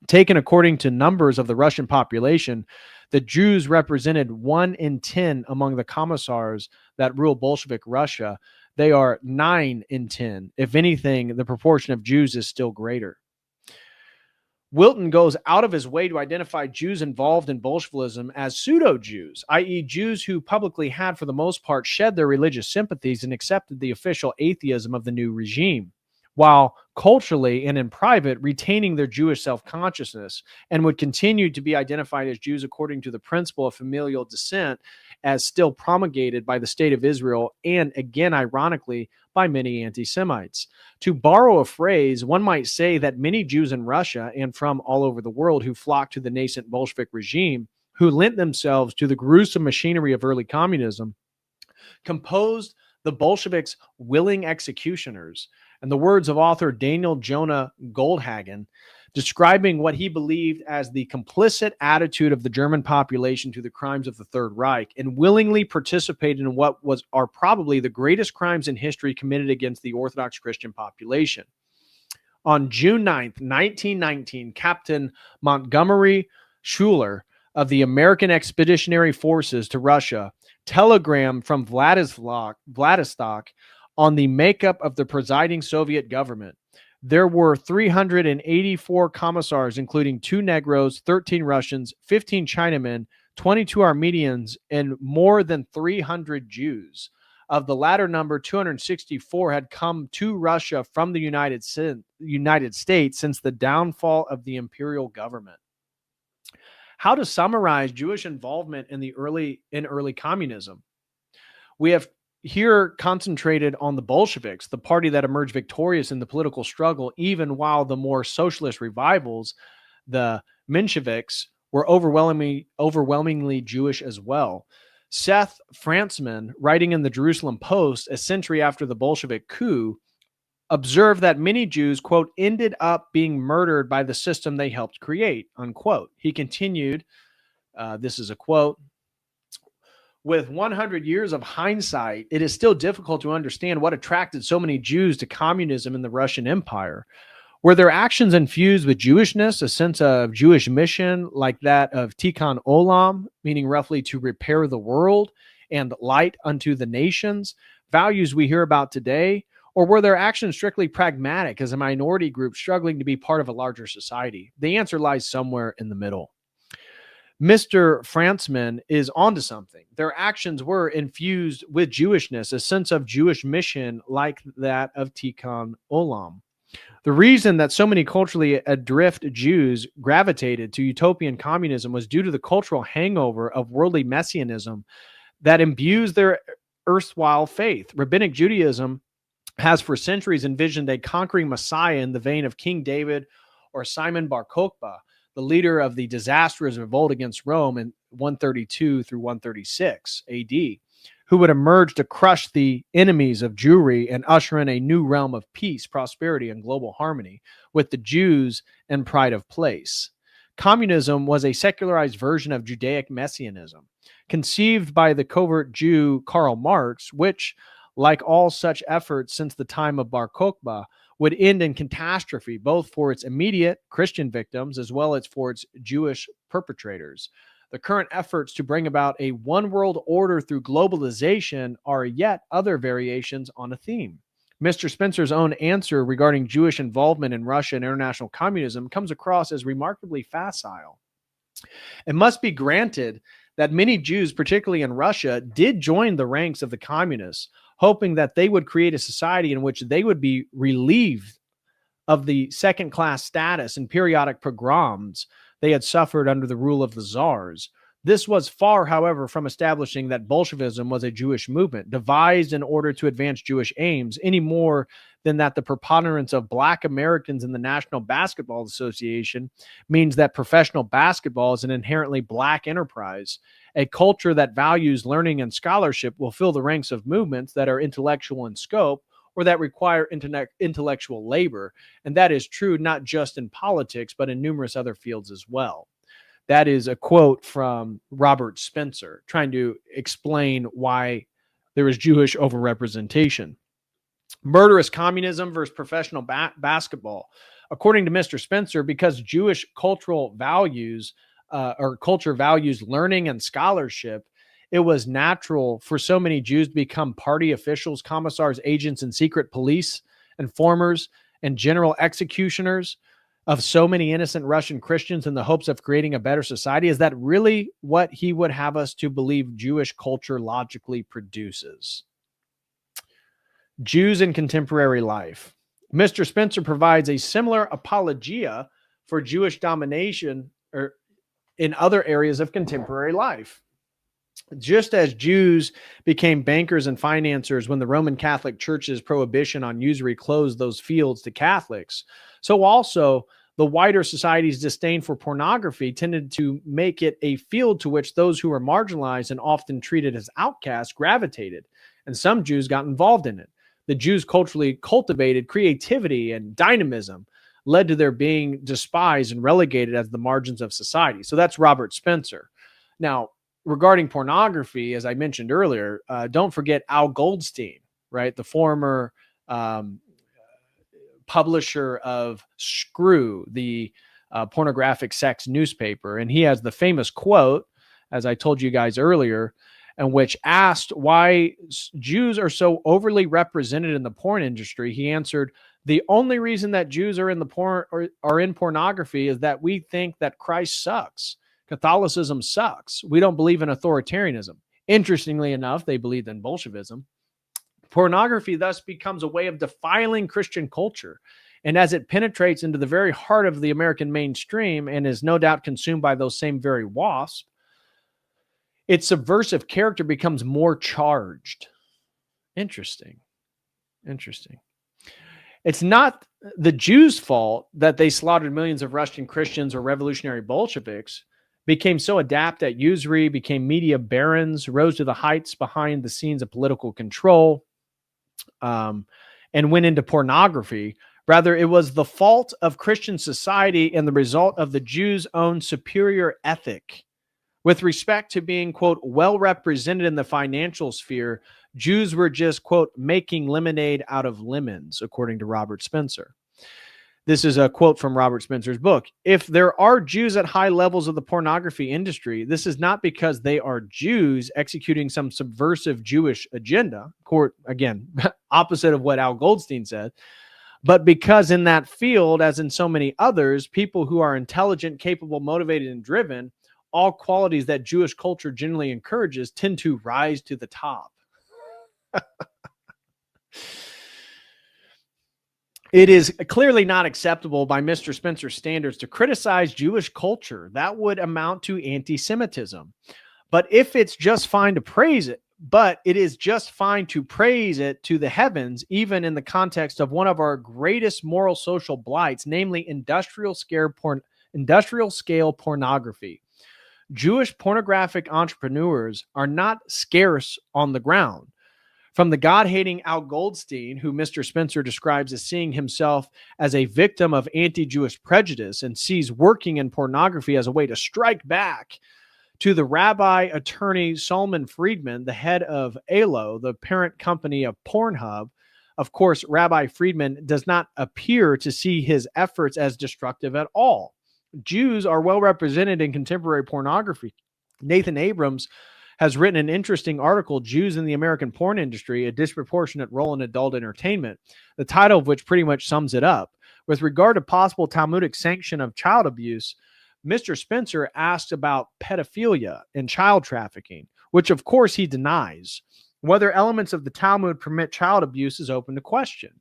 taken according to numbers of the Russian population, the Jews represented 1 in 10 among the commissars that rule Bolshevik Russia. They are 9 in 10. If anything, the proportion of Jews is still greater. Wilton goes out of his way to identify Jews involved in Bolshevism as pseudo-Jews, i.e. Jews who publicly had, for the most part, shed their religious sympathies and accepted the official atheism of the new regime, while culturally and in private retaining their Jewish self-consciousness, and would continue to be identified as Jews according to the principle of familial descent as still promulgated by the State of Israel and, again, ironically, by many anti-Semites. To borrow a phrase, one might say that many Jews in Russia and from all over the world who flocked to the nascent Bolshevik regime, who lent themselves to the gruesome machinery of early communism, composed the Bolsheviks' willing executioners. And the words of author Daniel Jonah Goldhagen, describing what he believed as the complicit attitude of the German population to the crimes of the Third Reich, and willingly participated in what are probably the greatest crimes in history committed against the Orthodox Christian population. On June 9th, 1919, Captain Montgomery Schuler of the American Expeditionary Forces to Russia telegrammed from Vladivostok on the makeup of the presiding Soviet government. There were 384 commissars, including 2 Negroes, 13 Russians, 15 Chinamen, 22 Armenians, and more than 300 Jews. Of the latter number, 264 had come to Russia from the United States since the downfall of the imperial government. How to summarize Jewish involvement in early communism? We have here concentrated on the Bolsheviks, the party that emerged victorious in the political struggle, even while the more socialist revivals, the Mensheviks, were overwhelmingly Jewish as well. Seth Frantzman, writing in the Jerusalem Post a century after the Bolshevik coup, observed that many Jews, quote, ended up being murdered by the system they helped create, unquote. He continued, this is a quote, with 100 years of hindsight, it is still difficult to understand what attracted so many Jews to communism in the Russian Empire. Were their actions infused with Jewishness, a sense of Jewish mission like that of Tikkun Olam, meaning roughly to repair the world, and light unto the nations, values we hear about today? Or were their actions strictly pragmatic as a minority group struggling to be part of a larger society? The answer lies somewhere in the middle. Mr. Frantzman is onto something. Their actions were infused with Jewishness, a sense of Jewish mission like that of Tikkun Olam. The reason that so many culturally adrift Jews gravitated to utopian communism was due to the cultural hangover of worldly messianism that imbues their erstwhile faith. Rabbinic Judaism has for centuries envisioned a conquering Messiah in the vein of King David or Simon Bar Kokhba, the leader of the disastrous revolt against Rome in 132 through 136 AD, who would emerge to crush the enemies of Jewry and usher in a new realm of peace, prosperity, and global harmony with the Jews and pride of place. Communism was a secularized version of Judaic messianism, conceived by the covert Jew Karl Marx, which, like all such efforts since the time of Bar Kokhba, would end in catastrophe, both for its immediate Christian victims as well as for its Jewish perpetrators. The current efforts to bring about a one world order through globalization are yet other variations on a theme. Mr. Spencer's own answer regarding Jewish involvement in Russia and international communism comes across as remarkably facile. It must be granted that many Jews, particularly in Russia, did join the ranks of the communists, hoping that they would create a society in which they would be relieved of the second-class status and periodic pogroms they had suffered under the rule of the czars. This was far, however, from establishing that Bolshevism was a Jewish movement, devised in order to advance Jewish aims, any more than that the preponderance of Black Americans in the National Basketball Association means that professional basketball is an inherently Black enterprise. A culture that values learning and scholarship will fill the ranks of movements that are intellectual in scope or that require intellectual labor. And that is true not just in politics, but in numerous other fields as well. That is a quote from Robert Spencer, trying to explain why there is Jewish overrepresentation. Murderous communism versus professional basketball. According to Mr. Spencer, because Jewish cultural values or culture values learning and scholarship, it was natural for so many Jews to become party officials, commissars, agents, and secret police, informers, and general executioners of so many innocent Russian Christians in the hopes of creating a better society. Is that really what he would have us to believe Jewish culture logically produces? Jews in contemporary life. Mr. Spencer provides a similar apologia for Jewish domination or in other areas of contemporary life. Just as Jews became bankers and financiers when the Roman Catholic Church's prohibition on usury closed those fields to Catholics, so also the wider society's disdain for pornography tended to make it a field to which those who were marginalized and often treated as outcasts gravitated, and some Jews got involved in it. The Jews culturally cultivated creativity and dynamism, led to their being despised and relegated as the margins of society. So that's Robert Spencer. Now, regarding pornography, as I mentioned earlier, don't forget Al Goldstein, right? The former publisher of Screw, the pornographic sex newspaper. And he has the famous quote, as I told you guys earlier, in which asked why Jews are so overly represented in the porn industry, he answered, "The only reason that Jews are in the porn or are in pornography is that we think that Christ sucks. Catholicism sucks. We don't believe in authoritarianism." Interestingly enough, they believed in Bolshevism. Pornography thus becomes a way of defiling Christian culture. And as it penetrates into the very heart of the American mainstream and is no doubt consumed by those same very wasps, its subversive character becomes more charged. Interesting. It's not the Jews' fault that they slaughtered millions of Russian Christians or revolutionary Bolsheviks, became so adept at usury, became media barons, rose to the heights behind the scenes of political control, and went into pornography. Rather, it was the fault of Christian society and the result of the Jews' own superior ethic. With respect to being, quote, well represented in the financial sphere, Jews were just, quote, making lemonade out of lemons, according to Robert Spencer. This is a quote from Robert Spencer's book. If there are Jews at high levels of the pornography industry, this is not because they are Jews executing some subversive Jewish agenda. Again, opposite of what Al Goldstein said, but because in that field, as in so many others, people who are intelligent, capable, motivated, and driven, all qualities that Jewish culture generally encourages, tend to rise to the top. It is clearly not acceptable by Mr. Spencer's standards to criticize Jewish culture. That would amount to anti-Semitism. But it is just fine to praise it to the heavens, even in the context of one of our greatest moral social blights, namely industrial scale pornography. Jewish pornographic entrepreneurs are not scarce on the ground. From the God-hating Al Goldstein, who Mr. Spencer describes as seeing himself as a victim of anti-Jewish prejudice and sees working in pornography as a way to strike back, to the rabbi attorney Solomon Friedman, the head of ALO, the parent company of Pornhub. Of course, Rabbi Friedman does not appear to see his efforts as destructive at all. Jews are well represented in contemporary pornography. Nathan Abrams has written an interesting article, Jews in the American Porn Industry, a disproportionate role in adult entertainment, the title of which pretty much sums it up. With regard to possible Talmudic sanction of child abuse, Mr. Spencer asked about pedophilia and child trafficking, which of course he denies. Whether elements of the Talmud permit child abuse is open to question.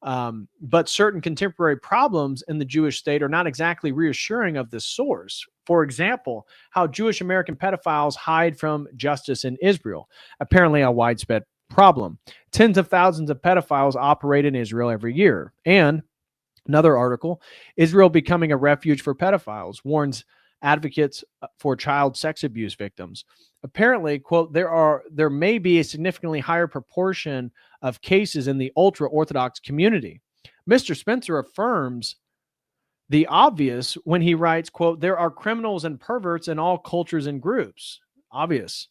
But certain contemporary problems in the Jewish state are not exactly reassuring of this source. For example, how Jewish American pedophiles hide from justice in Israel, apparently a widespread problem. Tens of thousands of pedophiles operate in Israel every year. And another article, Israel becoming a refuge for pedophiles, warns advocates for child sex abuse victims. Apparently, quote, there may be a significantly higher proportion of cases in the ultra-Orthodox community. Mr. Spencer affirms the obvious when he writes, quote, there are criminals and perverts in all cultures and groups. Obvious.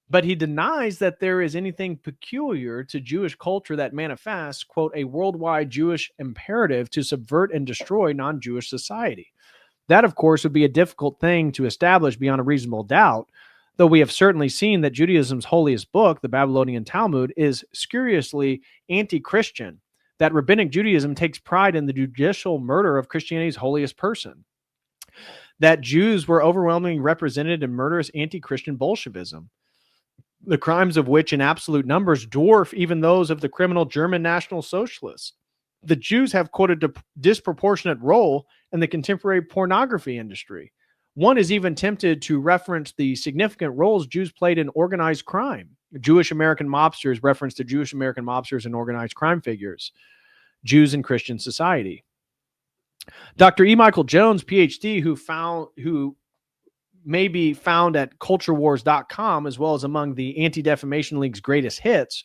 But he denies that there is anything peculiar to Jewish culture that manifests, quote, a worldwide Jewish imperative to subvert and destroy non-Jewish society. That, of course, would be a difficult thing to establish beyond a reasonable doubt, though we have certainly seen that Judaism's holiest book, the Babylonian Talmud, is curiously anti-Christian, that Rabbinic Judaism takes pride in the judicial murder of Christianity's holiest person, that Jews were overwhelmingly represented in murderous anti-Christian Bolshevism, the crimes of which in absolute numbers dwarf even those of the criminal German National Socialists. The Jews have, quote, a disproportionate role in the contemporary pornography industry. One is even tempted to reference the significant roles Jews played in organized crime. Jewish American mobsters reference to Jewish American mobsters and organized crime figures. Jews in Christian society. Dr. E. Michael Jones, PhD, who may be found at culturewars.com as well as among the Anti-Defamation League's greatest hits,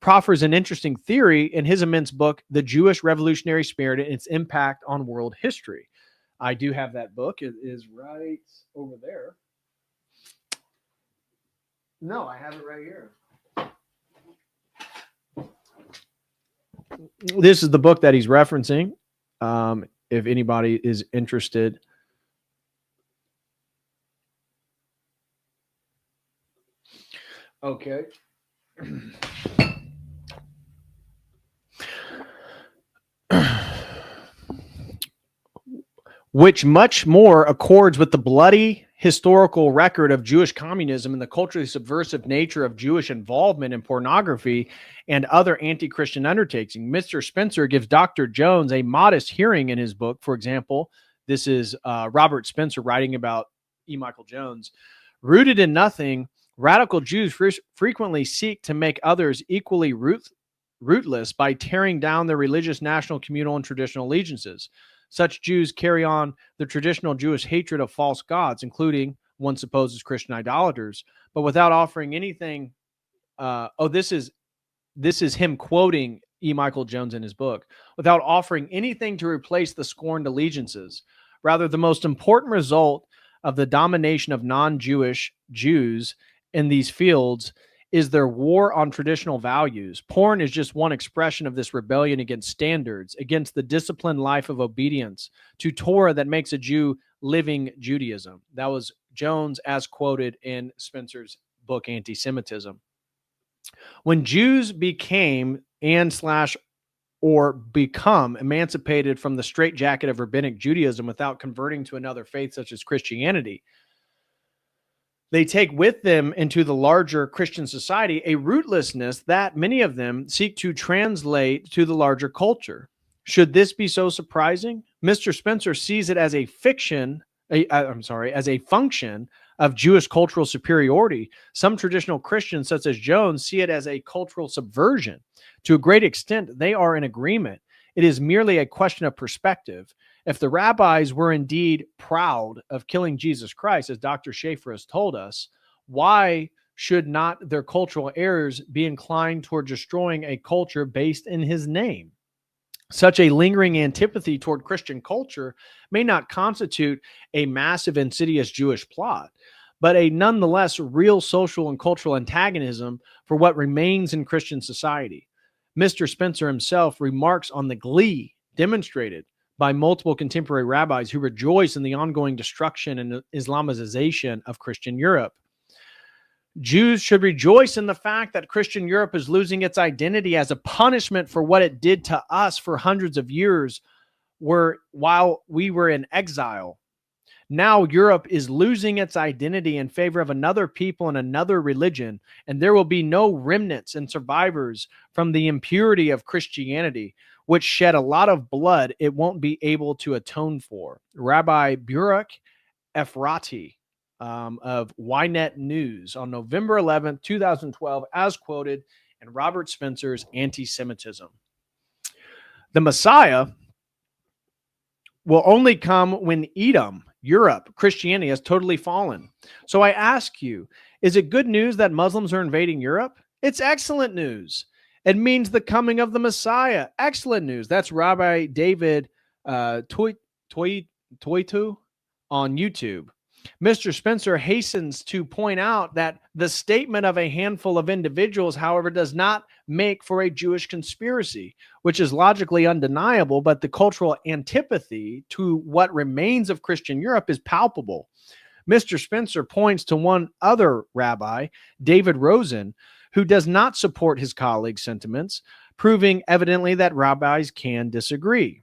proffers an interesting theory in his immense book, The Jewish Revolutionary Spirit and Its Impact on World History. I do have that book. It is right over there. No, I have it right here. This is the book that he's referencing. If anybody is interested. Okay. Which much more accords with the bloody historical record of Jewish communism and the culturally subversive nature of Jewish involvement in pornography and other anti-Christian undertakings. Mr. Spencer gives Dr. Jones a modest hearing in his book. For example, this is Robert Spencer writing about E. Michael Jones. Rooted in nothing, radical Jews frequently seek to make others equally rootless by tearing down their religious, national, communal, and traditional allegiances. Such Jews carry on the traditional Jewish hatred of false gods, including, one supposes, Christian idolaters, but without offering anything. This is him quoting E. Michael Jones in his book. Without offering anything to replace the scorned allegiances. Rather, the most important result of the domination of non-Jewish Jews in these fields is their war on traditional values. Porn is just one expression of this rebellion against standards, against the disciplined life of obedience to Torah that makes a Jew living Judaism. That was Jones, as quoted in Spencer's book, Antisemitism. When Jews became or become emancipated from the straitjacket of rabbinic Judaism without converting to another faith such as Christianity, they take with them into the larger Christian society a rootlessness that many of them seek to translate to the larger culture. Should this be so surprising? Mr. Spencer sees it as a function of Jewish cultural superiority. Some traditional Christians, such as Jones, see it as a cultural subversion. To a great extent, they are in agreement. It is merely a question of perspective. If the rabbis were indeed proud of killing Jesus Christ, as Dr. Schaefer has told us, why should not their cultural errors be inclined toward destroying a culture based in his name? Such a lingering antipathy toward Christian culture may not constitute a massive, insidious Jewish plot, but a nonetheless real social and cultural antagonism for what remains in Christian society. Mr. Spencer himself remarks on the glee demonstrated by multiple contemporary rabbis who rejoice in the ongoing destruction and Islamization of Christian Europe. Jews should rejoice in the fact that Christian Europe is losing its identity as a punishment for what it did to us for hundreds of years while we were in exile. Now Europe is losing its identity in favor of another people and another religion, and there will be no remnants and survivors from the impurity of Christianity, which shed a lot of blood it won't be able to atone for. Rabbi Baruch Efrati of Ynet News on November 11th, 2012, as quoted in Robert Spencer's Antisemitism. The Messiah will only come when Edom, Europe, Christianity has totally fallen. So I ask you, is it good news that Muslims are invading Europe? It's excellent news. It means the coming of the Messiah. Excellent news. That's Rabbi David Toitu on YouTube. Mr. Spencer hastens to point out that the statement of a handful of individuals, however, does not make for a Jewish conspiracy, which is logically undeniable, but the cultural antipathy to what remains of Christian Europe is palpable. Mr. Spencer points to one other rabbi, David Rosen, who does not support his colleague's sentiments, proving evidently that rabbis can disagree.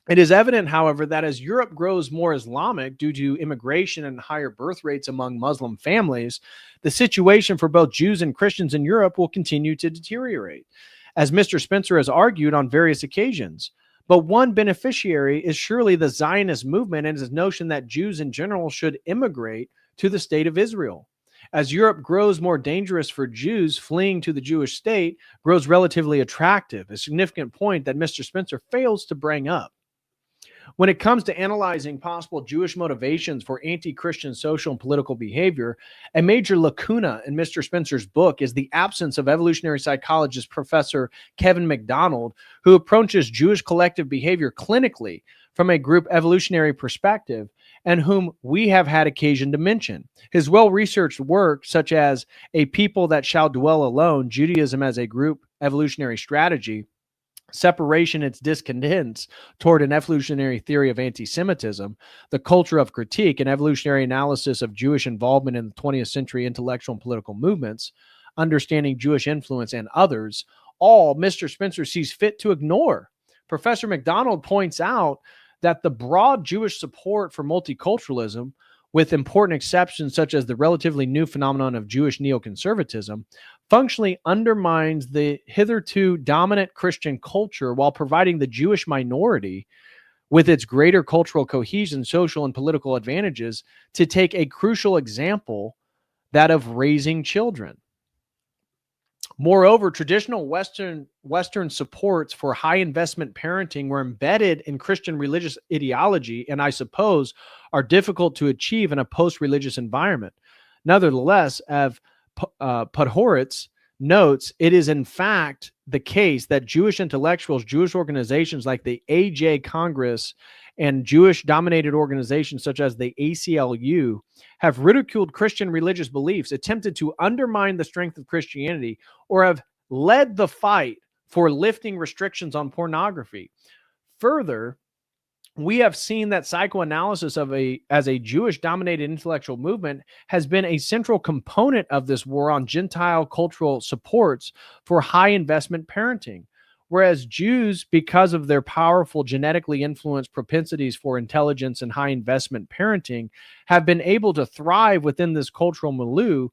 It is evident, however, that as Europe grows more Islamic due to immigration and higher birth rates among Muslim families, the situation for both Jews and Christians in Europe will continue to deteriorate, as Mr. Spencer has argued on various occasions. But one beneficiary is surely the Zionist movement and his notion that Jews in general should immigrate to the state of Israel. As Europe grows more dangerous for Jews, fleeing to the Jewish state grows relatively attractive, a significant point that Mr. Spencer fails to bring up. When it comes to analyzing possible Jewish motivations for anti-Christian social and political behavior, a major lacuna in Mr. Spencer's book is the absence of evolutionary psychologist Professor Kevin MacDonald, who approaches Jewish collective behavior clinically from a group evolutionary perspective, and whom we have had occasion to mention. His well-researched work, such as A People That Shall Dwell Alone, Judaism as a Group Evolutionary Strategy, Separation, Its Discontents Toward an Evolutionary Theory of Antisemitism, The Culture of Critique, an evolutionary analysis of Jewish involvement in the 20th century intellectual and political movements, Understanding Jewish Influence, and others, all Mr. Spencer sees fit to ignore. Professor MacDonald points out that the broad Jewish support for multiculturalism, with important exceptions such as the relatively new phenomenon of Jewish neoconservatism, functionally undermines the hitherto dominant Christian culture while providing the Jewish minority with its greater cultural cohesion, social and political advantages, to take a crucial example, that of raising children. Moreover, traditional Western supports for high investment parenting were embedded in Christian religious ideology, and I suppose are difficult to achieve in a post-religious environment. Nevertheless, as Podhoretz notes, it is in fact the case that Jewish intellectuals, Jewish organizations like the AJ Congress, and Jewish-dominated organizations such as the ACLU have ridiculed Christian religious beliefs, attempted to undermine the strength of Christianity, or have led the fight for lifting restrictions on pornography. Further, we have seen that psychoanalysis as a Jewish-dominated intellectual movement has been a central component of this war on Gentile cultural supports for high-investment parenting. Whereas Jews, because of their powerful genetically influenced propensities for intelligence and high-investment parenting, have been able to thrive within this cultural milieu,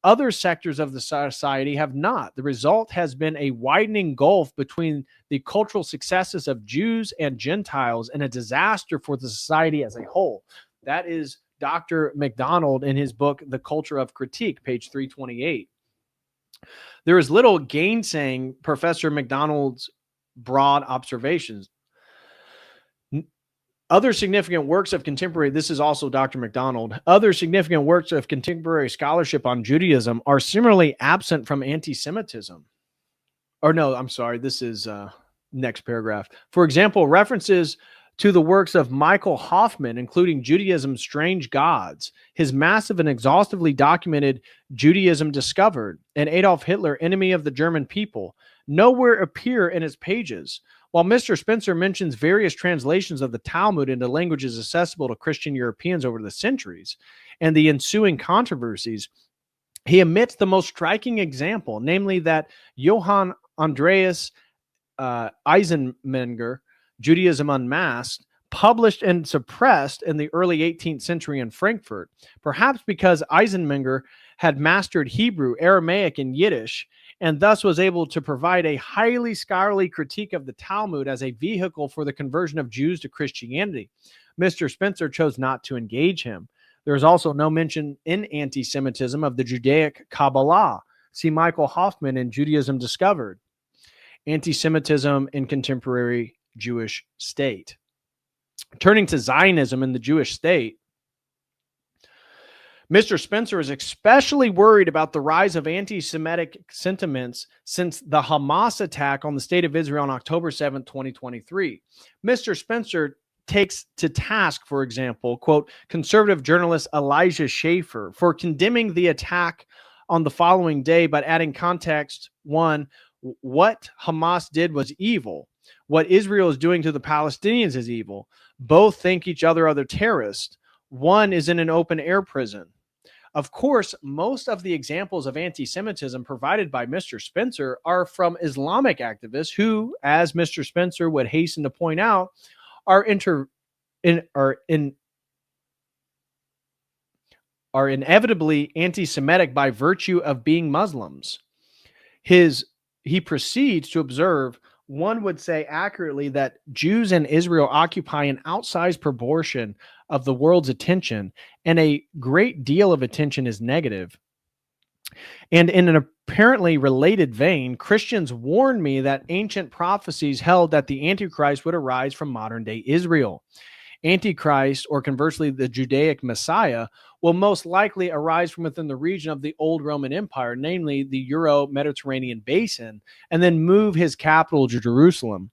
other sectors of the society have not. The result has been a widening gulf between the cultural successes of Jews and Gentiles and a disaster for the society as a whole. That is Dr. MacDonald in his book, The Culture of Critique, page 328. There is little gainsaying Professor MacDonald's broad observations. Other significant works of contemporary, this is also Dr. MacDonald, other significant works of contemporary scholarship on Judaism are similarly absent from anti-Semitism. Or no, I'm sorry, this is next paragraph. For example, references to the works of Michael Hoffman, including Judaism's Strange Gods, his massive and exhaustively documented Judaism Discovered, and Adolf Hitler, Enemy of the German People, nowhere appear in its pages. While Mr. Spencer mentions various translations of the Talmud into languages accessible to Christian Europeans over the centuries and the ensuing controversies, he omits the most striking example, namely that Johann Andreas Eisenmenger, Judaism Unmasked, published and suppressed in the early 18th century in Frankfurt, perhaps because Eisenmenger had mastered Hebrew, Aramaic, and Yiddish, and thus was able to provide a highly scholarly critique of the Talmud as a vehicle for the conversion of Jews to Christianity. Mr. Spencer chose not to engage him. There is also no mention in anti-Semitism of the Judaic Kabbalah. See Michael Hoffman in Judaism Discovered. Anti-Semitism in Contemporary Jewish State. Turning to Zionism in the Jewish state, Mr. Spencer is especially worried about the rise of anti-Semitic sentiments since the Hamas attack on the state of Israel on October 7, 2023. Mr. Spencer takes to task, for example, quote, conservative journalist Elijah Schaffer for condemning the attack on the following day, but adding context. One, what Hamas did was evil. What Israel is doing to the Palestinians is evil. Both think each other are the terrorists. One is in an open air prison. Of course, most of the examples of anti-Semitism provided by Mr. Spencer are from Islamic activists who, as Mr. Spencer would hasten to point out, are inevitably anti-Semitic by virtue of being Muslims. He proceeds to observe, one would say accurately, that Jews in Israel occupy an outsized proportion of the world's attention, and a great deal of attention is negative. And in an apparently related vein, Christians warned me that ancient prophecies held that the Antichrist would arise from modern-day Israel. Antichrist, or conversely the Judaic Messiah, will most likely arise from within the region of the old Roman Empire, namely the Euro-Mediterranean basin, and then move his capital to Jerusalem.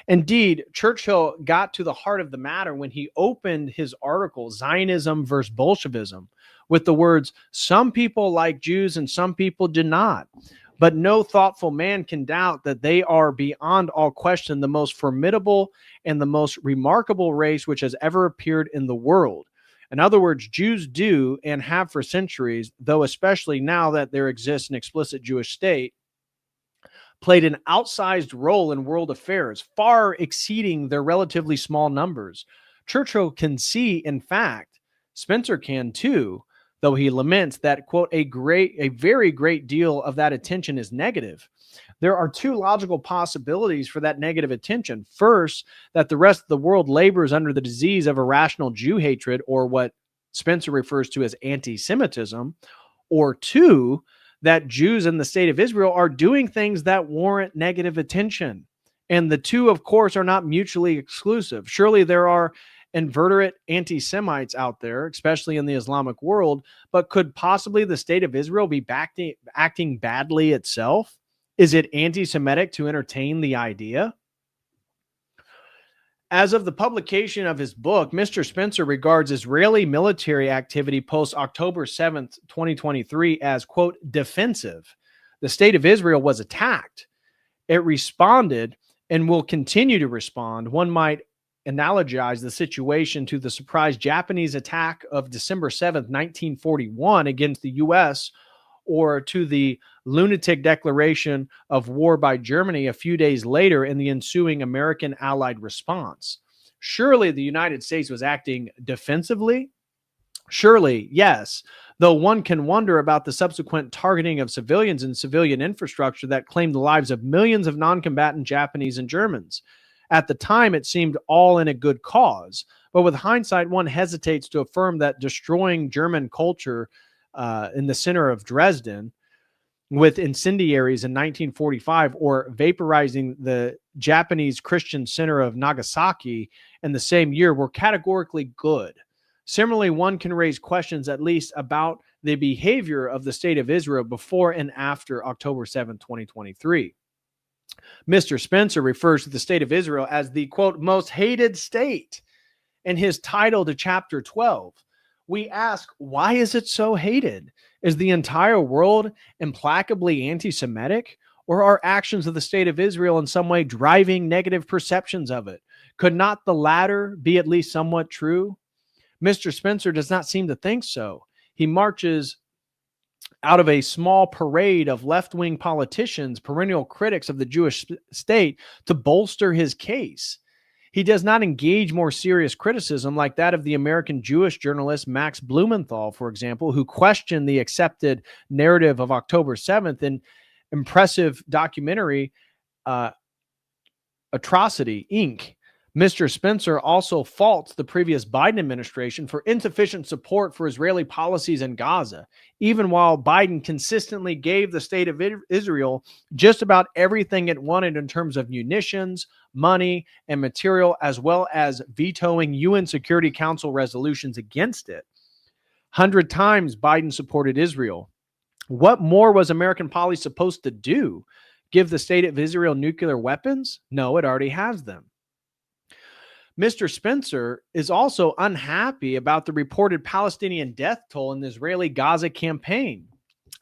Indeed, Churchill got to the heart of the matter when he opened his article, Zionism versus Bolshevism, with the words, some people like Jews and some people do not. But no thoughtful man can doubt that they are beyond all question the most formidable and the most remarkable race which has ever appeared in the world. In other words, Jews do and have for centuries, though especially now that there exists an explicit Jewish state, played an outsized role in world affairs, far exceeding their relatively small numbers. Churchill can see, in fact, Spencer can too, though he laments that, quote, a very great deal of that attention is negative. There are two logical possibilities for that negative attention. First, that the rest of the world labors under the disease of irrational Jew hatred, or what Spencer refers to as anti-Semitism. Or two, that Jews in the state of Israel are doing things that warrant negative attention. And the two, of course, are not mutually exclusive. Surely there are inveterate anti-Semites out there, especially in the Islamic world, but could possibly the state of Israel be acting badly itself? Is it anti-Semitic to entertain the idea? As of the publication of his book, Mr. Spencer regards Israeli military activity post October 7th, 2023 as, quote, defensive. The state of Israel was attacked. It responded and will continue to respond. One might analogize the situation to the surprise Japanese attack of December 7th, 1941 against the U.S., or to the lunatic declaration of war by Germany a few days later in the ensuing American Allied response. Surely the United States was acting defensively? Surely, yes, though one can wonder about the subsequent targeting of civilians and civilian infrastructure that claimed the lives of millions of non-combatant Japanese and Germans. At the time, it seemed all in a good cause, but with hindsight, one hesitates to affirm that destroying German culture in the center of Dresden with incendiaries in 1945, or vaporizing the Japanese Christian center of Nagasaki in the same year, were categorically good. Similarly, one can raise questions at least about the behavior of the state of Israel before and after October 7, 2023. Mr. Spencer refers to the state of Israel as the, quote, most hated state in his title to chapter 12. We ask, why is it so hated? Is the entire world implacably anti-Semitic? Or are actions of the state of Israel in some way driving negative perceptions of it? Could not the latter be at least somewhat true? Mr. Spencer does not seem to think so. He marches out of a small parade of left-wing politicians, perennial critics of the Jewish state, to bolster his case. He does not engage more serious criticism like that of the American Jewish journalist Max Blumenthal, for example, who questioned the accepted narrative of October 7th in impressive documentary Atrocity, Inc. Mr. Spencer also faults the previous Biden administration for insufficient support for Israeli policies in Gaza, even while Biden consistently gave the state of Israel just about everything it wanted in terms of munitions, money, and material, as well as vetoing UN Security Council resolutions against it. 100 times Biden supported Israel. What more was American policy supposed to do? Give the state of Israel nuclear weapons? No, it already has them. Mr. Spencer is also unhappy about the reported Palestinian death toll in the Israeli Gaza campaign,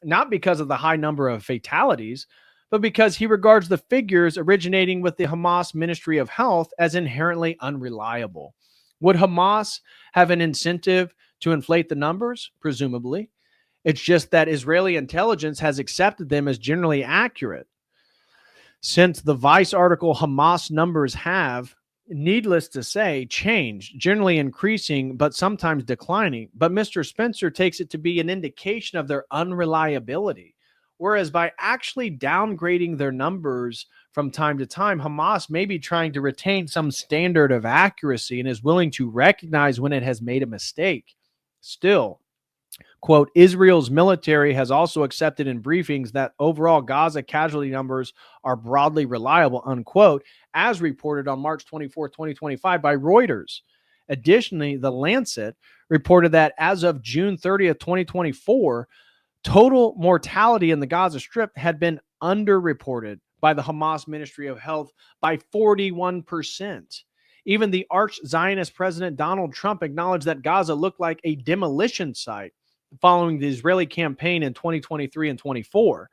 not because of the high number of fatalities, but because he regards the figures originating with the Hamas Ministry of Health as inherently unreliable. Would Hamas have an incentive to inflate the numbers? Presumably. It's just that Israeli intelligence has accepted them as generally accurate. Since the Vice article, Hamas numbers have, needless to say, changed, generally increasing, but sometimes declining. But Mr. Spencer takes it to be an indication of their unreliability. Whereas by actually downgrading their numbers from time to time, Hamas may be trying to retain some standard of accuracy and is willing to recognize when it has made a mistake. Still, quote, Israel's military has also accepted in briefings that overall Gaza casualty numbers are broadly reliable, unquote, as reported on March 24, 2025 by Reuters. Additionally, The Lancet reported that as of June 30th, 2024, total mortality in the Gaza Strip had been underreported by the Hamas Ministry of Health by 41%. Even the arch-Zionist President Donald Trump acknowledged that Gaza looked like a demolition site following the Israeli campaign in 2023 and 24.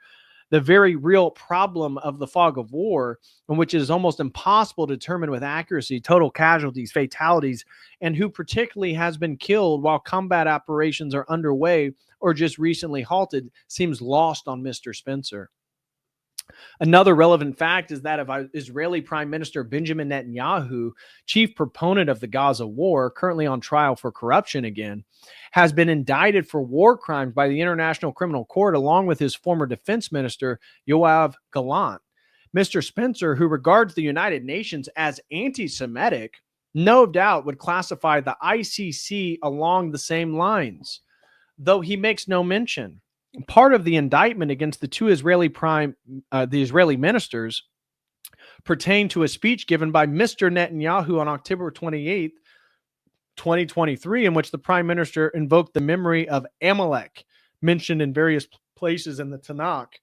The very real problem of the fog of war, in which it is almost impossible to determine with accuracy total casualties, fatalities, and who particularly has been killed while combat operations are underway or just recently halted, seems lost on Mr. Spencer. Another relevant fact is that of Israeli Prime Minister Benjamin Netanyahu, chief proponent of the Gaza war, currently on trial for corruption again, has been indicted for war crimes by the International Criminal Court, along with his former defense minister, Yoav Gallant. Mr. Spencer, who regards the United Nations as anti-Semitic, no doubt would classify the ICC along the same lines, though he makes no mention. Part of the indictment against the two Israeli ministers pertained to a speech given by Mr. Netanyahu on October 28th 2023, in which the prime minister invoked the memory of Amalek, mentioned in various places in the Tanakh,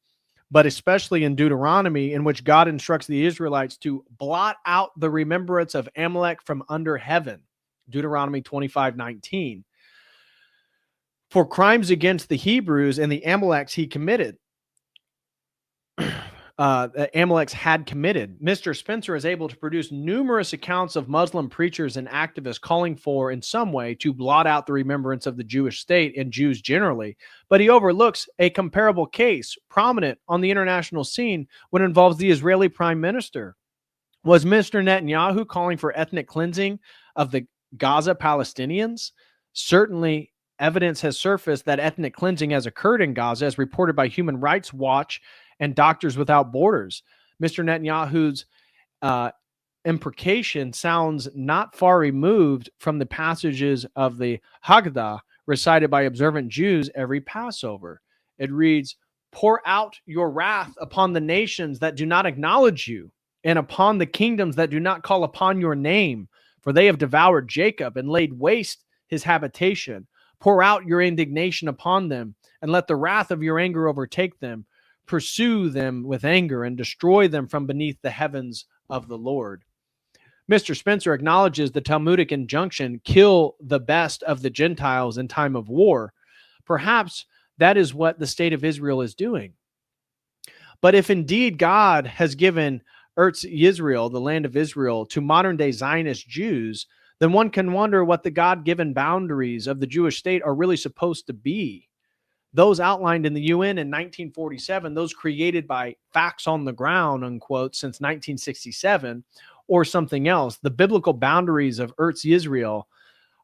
but especially in Deuteronomy, in which God instructs the Israelites to blot out the remembrance of Amalek from under heaven. Deuteronomy 25:19. For crimes against the Hebrews and the Amaleks he committed. Amaleks had committed. Mr. Spencer is able to produce numerous accounts of Muslim preachers and activists calling for, in some way, to blot out the remembrance of the Jewish state and Jews generally, but he overlooks a comparable case prominent on the international scene when it involves the Israeli prime minister. Was Mr. Netanyahu calling for ethnic cleansing of the Gaza Palestinians? Certainly, evidence has surfaced that ethnic cleansing has occurred in Gaza, as reported by Human Rights Watch and Doctors Without Borders. Mr. Netanyahu's imprecation sounds not far removed from the passages of the Haggadah recited by observant Jews every Passover. It reads, "Pour out your wrath upon the nations that do not acknowledge you, and upon the kingdoms that do not call upon your name, for they have devoured Jacob and laid waste his habitation. Pour out your indignation upon them, and let the wrath of your anger overtake them. Pursue them with anger and destroy them from beneath the heavens of the Lord." Mr. Spencer acknowledges the Talmudic injunction, kill the best of the Gentiles in time of war. Perhaps that is what the state of Israel is doing. But if indeed God has given Eretz Yisrael, the land of Israel, to modern-day Zionist Jews, then one can wonder what the God-given boundaries of the Jewish state are really supposed to be. Those outlined in the UN in 1947, those created by facts on the ground, unquote, since 1967, or something else, the biblical boundaries of Eretz Yisrael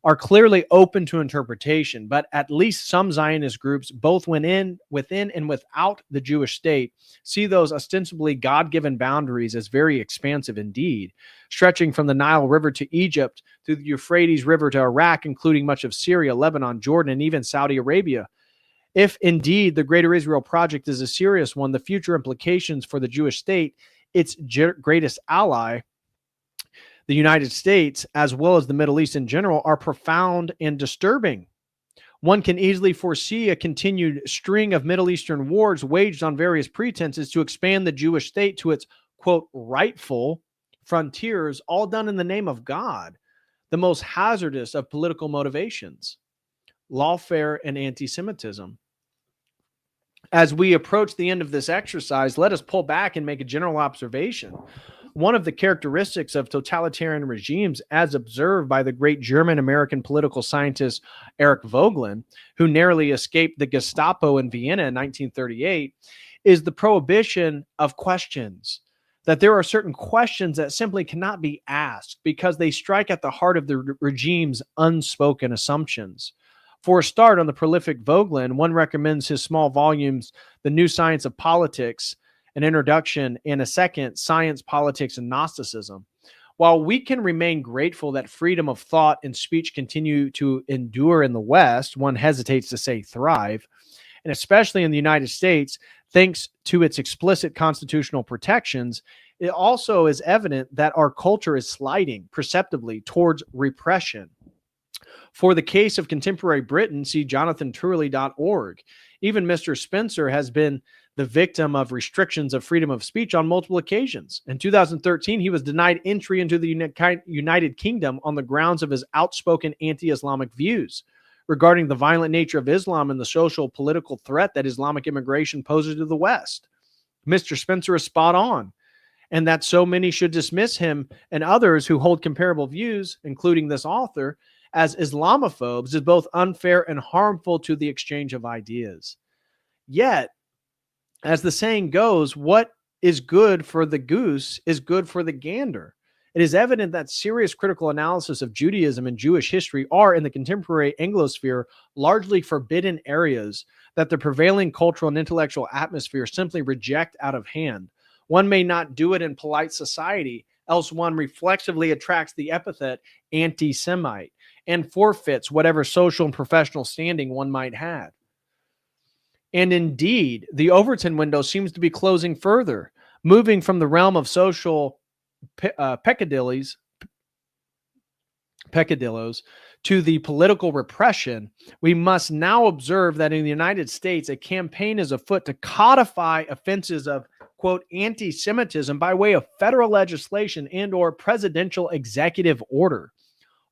are clearly open to interpretation, but at least some Zionist groups, both within and without the Jewish state, see those ostensibly God-given boundaries as very expansive indeed, stretching from the Nile River to Egypt, through the Euphrates River to Iraq, including much of Syria, Lebanon, Jordan, and even Saudi Arabia. If indeed the Greater Israel Project is a serious one, the future implications for the Jewish state, its greatest ally, the United States, as well as the Middle East in general, are profound and disturbing. One can easily foresee a continued string of Middle Eastern wars waged on various pretenses to expand the Jewish state to its, quote, rightful frontiers, all done in the name of God, the most hazardous of political motivations, lawfare and anti-Semitism. As we approach the end of this exercise, let us pull back and make a general observation. One of the characteristics of totalitarian regimes, as observed by the great German-American political scientist Eric Voegelin, who narrowly escaped the Gestapo in Vienna in 1938, is the prohibition of questions. That there are certain questions that simply cannot be asked because they strike at the heart of the regime's unspoken assumptions. For a start, on the prolific Voegelin, one recommends his small volumes, The New Science of Politics, an introduction, and a second, Science, Politics, and Gnosticism. While we can remain grateful that freedom of thought and speech continue to endure in the West, one hesitates to say thrive, and especially in the United States, thanks to its explicit constitutional protections, it also is evident that our culture is sliding perceptibly towards repression. For the case of contemporary Britain, see jonathanturley.org. Even Mr. Spencer has been the victim of restrictions of freedom of speech on multiple occasions. In 2013, he was denied entry into the United Kingdom on the grounds of his outspoken anti-Islamic views regarding the violent nature of Islam and the social political threat that Islamic immigration poses to the West. Mr. Spencer is spot on, and that so many should dismiss him and others who hold comparable views, including this author, as Islamophobes is both unfair and harmful to the exchange of ideas. Yet, as the saying goes, what is good for the goose is good for the gander. It is evident that serious critical analysis of Judaism and Jewish history are, in the contemporary Anglosphere, largely forbidden areas that the prevailing cultural and intellectual atmosphere simply reject out of hand. One may not do it in polite society, else one reflexively attracts the epithet Antisemite and forfeits whatever social and professional standing one might have. And indeed, the Overton window seems to be closing further, moving from the realm of social peccadillos to the political repression, we must now observe that in the United States, a campaign is afoot to codify offenses of, quote, anti-Semitism by way of federal legislation and or presidential executive order.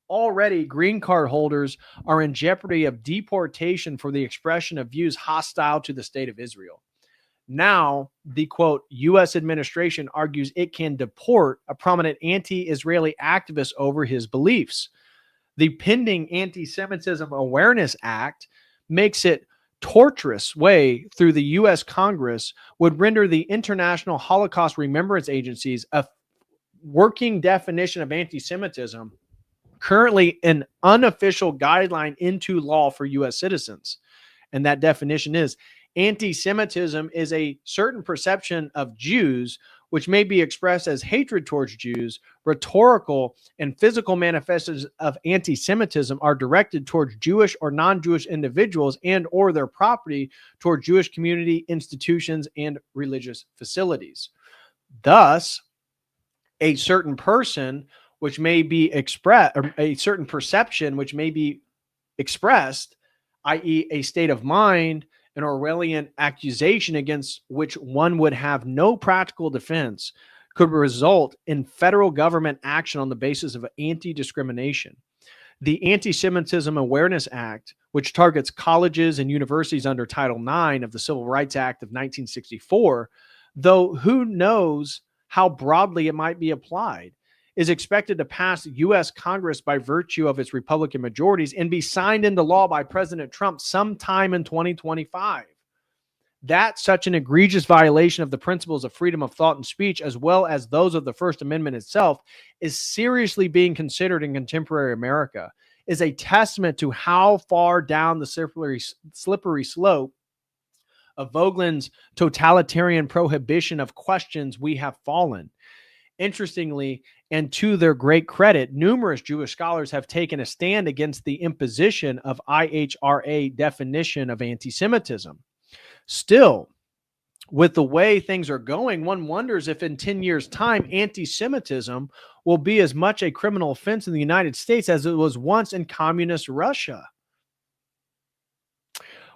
Already, green card holders are in jeopardy of deportation for the expression of views hostile to the state of Israel. Now, the, quote, U.S. administration argues it can deport a prominent anti-Israeli activist over his beliefs. The pending Anti-Semitism Awareness Act makes it tortuous way through the U.S. Congress would render the International Holocaust Remembrance Agency's a working definition of anti-Semitism, currently an unofficial guideline into law for U.S. citizens. And that definition is anti-Semitism is a certain perception of Jews which may be expressed as hatred towards Jews. Rhetorical and physical manifestations of anti-Semitism are directed towards Jewish or non-Jewish individuals and or their property, toward Jewish community, institutions, and religious facilities. Thus, a certain person which may be expressed, or a certain perception which may be expressed, i.e. a state of mind, an Orwellian accusation against which one would have no practical defense, could result in federal government action on the basis of anti-discrimination. The Anti-Semitism Awareness Act, which targets colleges and universities under Title IX of the Civil Rights Act of 1964, though who knows how broadly it might be applied, is expected to pass U.S. Congress by virtue of its Republican majorities and be signed into law by President Trump sometime in 2025. That such an egregious violation of the principles of freedom of thought and speech, as well as those of the First Amendment itself, is seriously being considered in contemporary America, is a testament to how far down the slippery slope of Vogelin's totalitarian prohibition of questions we have fallen. Interestingly, and to their great credit, numerous Jewish scholars have taken a stand against the imposition of IHRA definition of anti-Semitism. Still, with the way things are going, one wonders if in 10 years' time, anti-Semitism will be as much a criminal offense in the United States as it was once in communist Russia.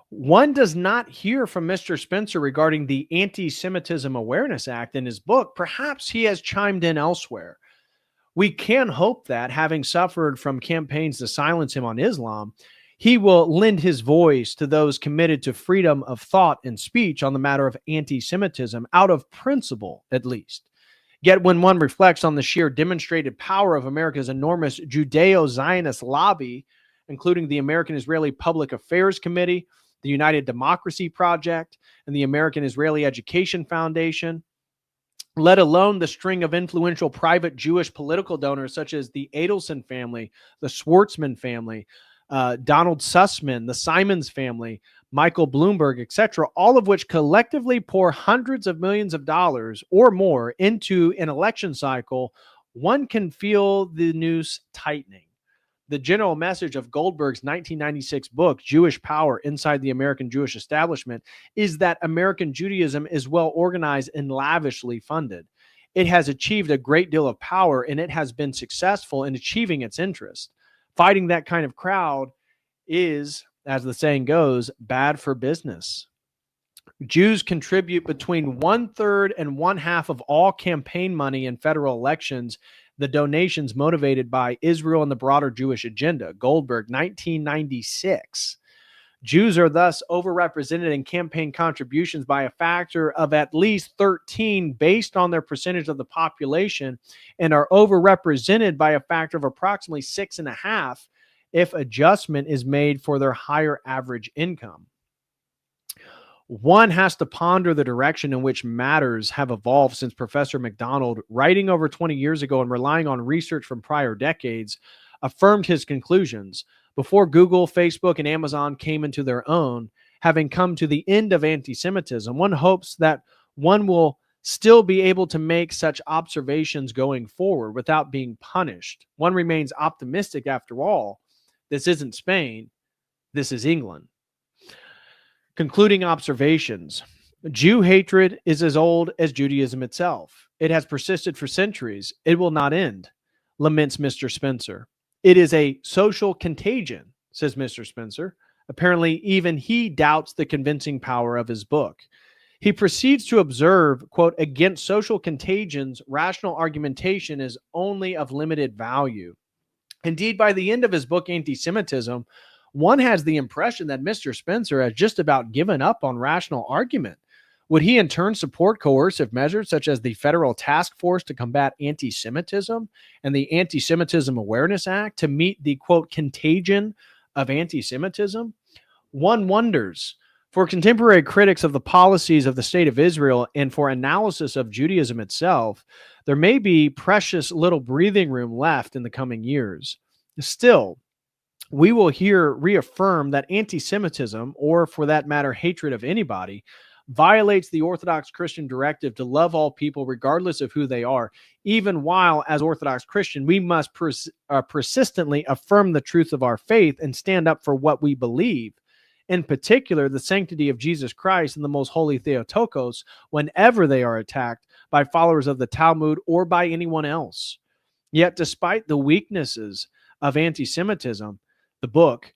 One does not hear from Mr. Spencer regarding the Anti-Semitism Awareness Act in his book. Perhaps he has chimed in elsewhere. We can hope that, having suffered from campaigns to silence him on Islam, he will lend his voice to those committed to freedom of thought and speech on the matter of anti-Semitism, out of principle, at least. Yet when one reflects on the sheer demonstrated power of America's enormous Judeo-Zionist lobby, including the American Israeli Public Affairs Committee, the United Democracy Project, and the American Israeli Education Foundation, let alone the string of influential private Jewish political donors such as the Adelson family, the Schwartzman family, Donald Sussman, the Simons family, Michael Bloomberg, etc., all of which collectively pour hundreds of millions of dollars or more into an election cycle, one can feel the noose tightening. The general message of Goldberg's 1996 book, Jewish Power Inside the American Jewish Establishment, is that American Judaism is well organized and lavishly funded. It has achieved a great deal of power, and it has been successful in achieving its interest. Fighting that kind of crowd is, as the saying goes, bad for business. Jews contribute between 1/3 and 1/2 of all campaign money in federal elections, the donations motivated by Israel and the broader Jewish agenda. Goldberg, 1996. Jews are thus overrepresented in campaign contributions by a factor of at least 13 based on their percentage of the population, and are overrepresented by a factor of approximately 6.5 if adjustment is made for their higher average income. One has to ponder the direction in which matters have evolved since Professor MacDonald, writing over 20 years ago and relying on research from prior decades, affirmed his conclusions before Google, Facebook, and Amazon came into their own, having come to the end of anti-Semitism. One hopes that one will still be able to make such observations going forward without being punished. One remains optimistic after all. This isn't Spain. This is England. Concluding observations. Jew hatred is as old as Judaism itself. It has persisted for centuries. It will not end, laments Mr. Spencer. It is a social contagion, says Mr. Spencer. Apparently, even he doubts the convincing power of his book. He proceeds to observe, quote, against social contagions, rational argumentation is only of limited value. Indeed, by the end of his book, Antisemitism, one has the impression that Mr. Spencer has just about given up on rational argument. Would he in turn support coercive measures such as the Federal Task Force to combat anti-Semitism and the Anti-Semitism Awareness Act to meet the, quote, contagion of anti-Semitism? One wonders. For contemporary critics of the policies of the State of Israel and for analysis of Judaism itself, there may be precious little breathing room left in the coming years. Still, we will here reaffirm that anti-Semitism, or for that matter, hatred of anybody, violates the Orthodox Christian directive to love all people regardless of who they are, even while, as Orthodox Christian, we must persistently affirm the truth of our faith and stand up for what we believe. In particular, the sanctity of Jesus Christ and the most holy Theotokos, whenever they are attacked by followers of the Talmud or by anyone else. Yet, despite the weaknesses of anti-Semitism, the book,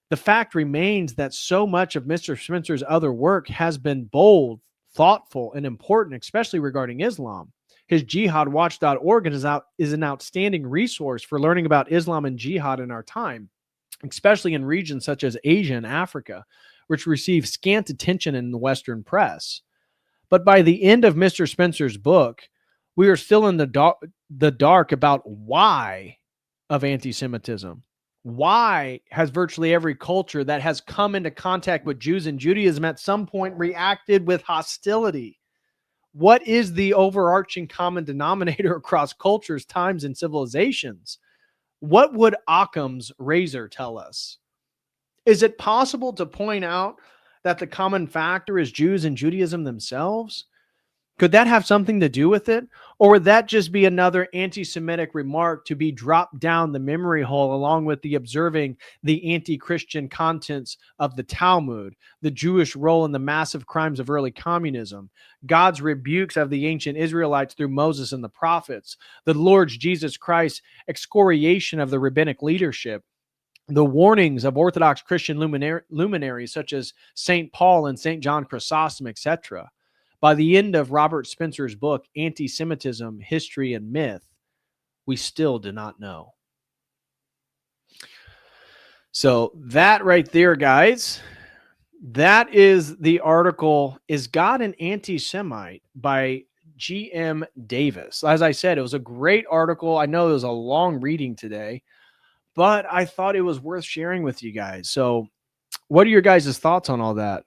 the fact remains that so much of Mr. Spencer's other work has been bold, thoughtful, and important, especially regarding Islam. His jihadwatch.org is an outstanding resource for learning about Islam and jihad in our time, especially in regions such as Asia and Africa, which receive scant attention in the Western press. But by the end of Mr. Spencer's book, we are still in the dark about why of anti-Semitism. Why has virtually every culture that has come into contact with Jews and Judaism at some point reacted with hostility? What is the overarching common denominator across cultures, times, and civilizations? What would Occam's razor tell us? Is it possible to point out that the common factor is Jews and Judaism themselves? Could that have something to do with it? Or would that just be another anti-Semitic remark to be dropped down the memory hole along with the observing the anti-Christian contents of the Talmud, the Jewish role in the massive crimes of early communism, God's rebukes of the ancient Israelites through Moses and the prophets, the Lord's Jesus Christ's excoriation of the rabbinic leadership, the warnings of Orthodox Christian luminaries such as St. Paul and St. John Chrysostom, etc.? By the end of Robert Spencer's book, Antisemitism, History and Myth, we still do not know. So that right there, guys, that is the article, Is God an Anti-Semite? By G.M. Davis. As I said, it was a great article. I know it was a long reading today, but I thought it was worth sharing with you guys. So what are your guys' thoughts on all that?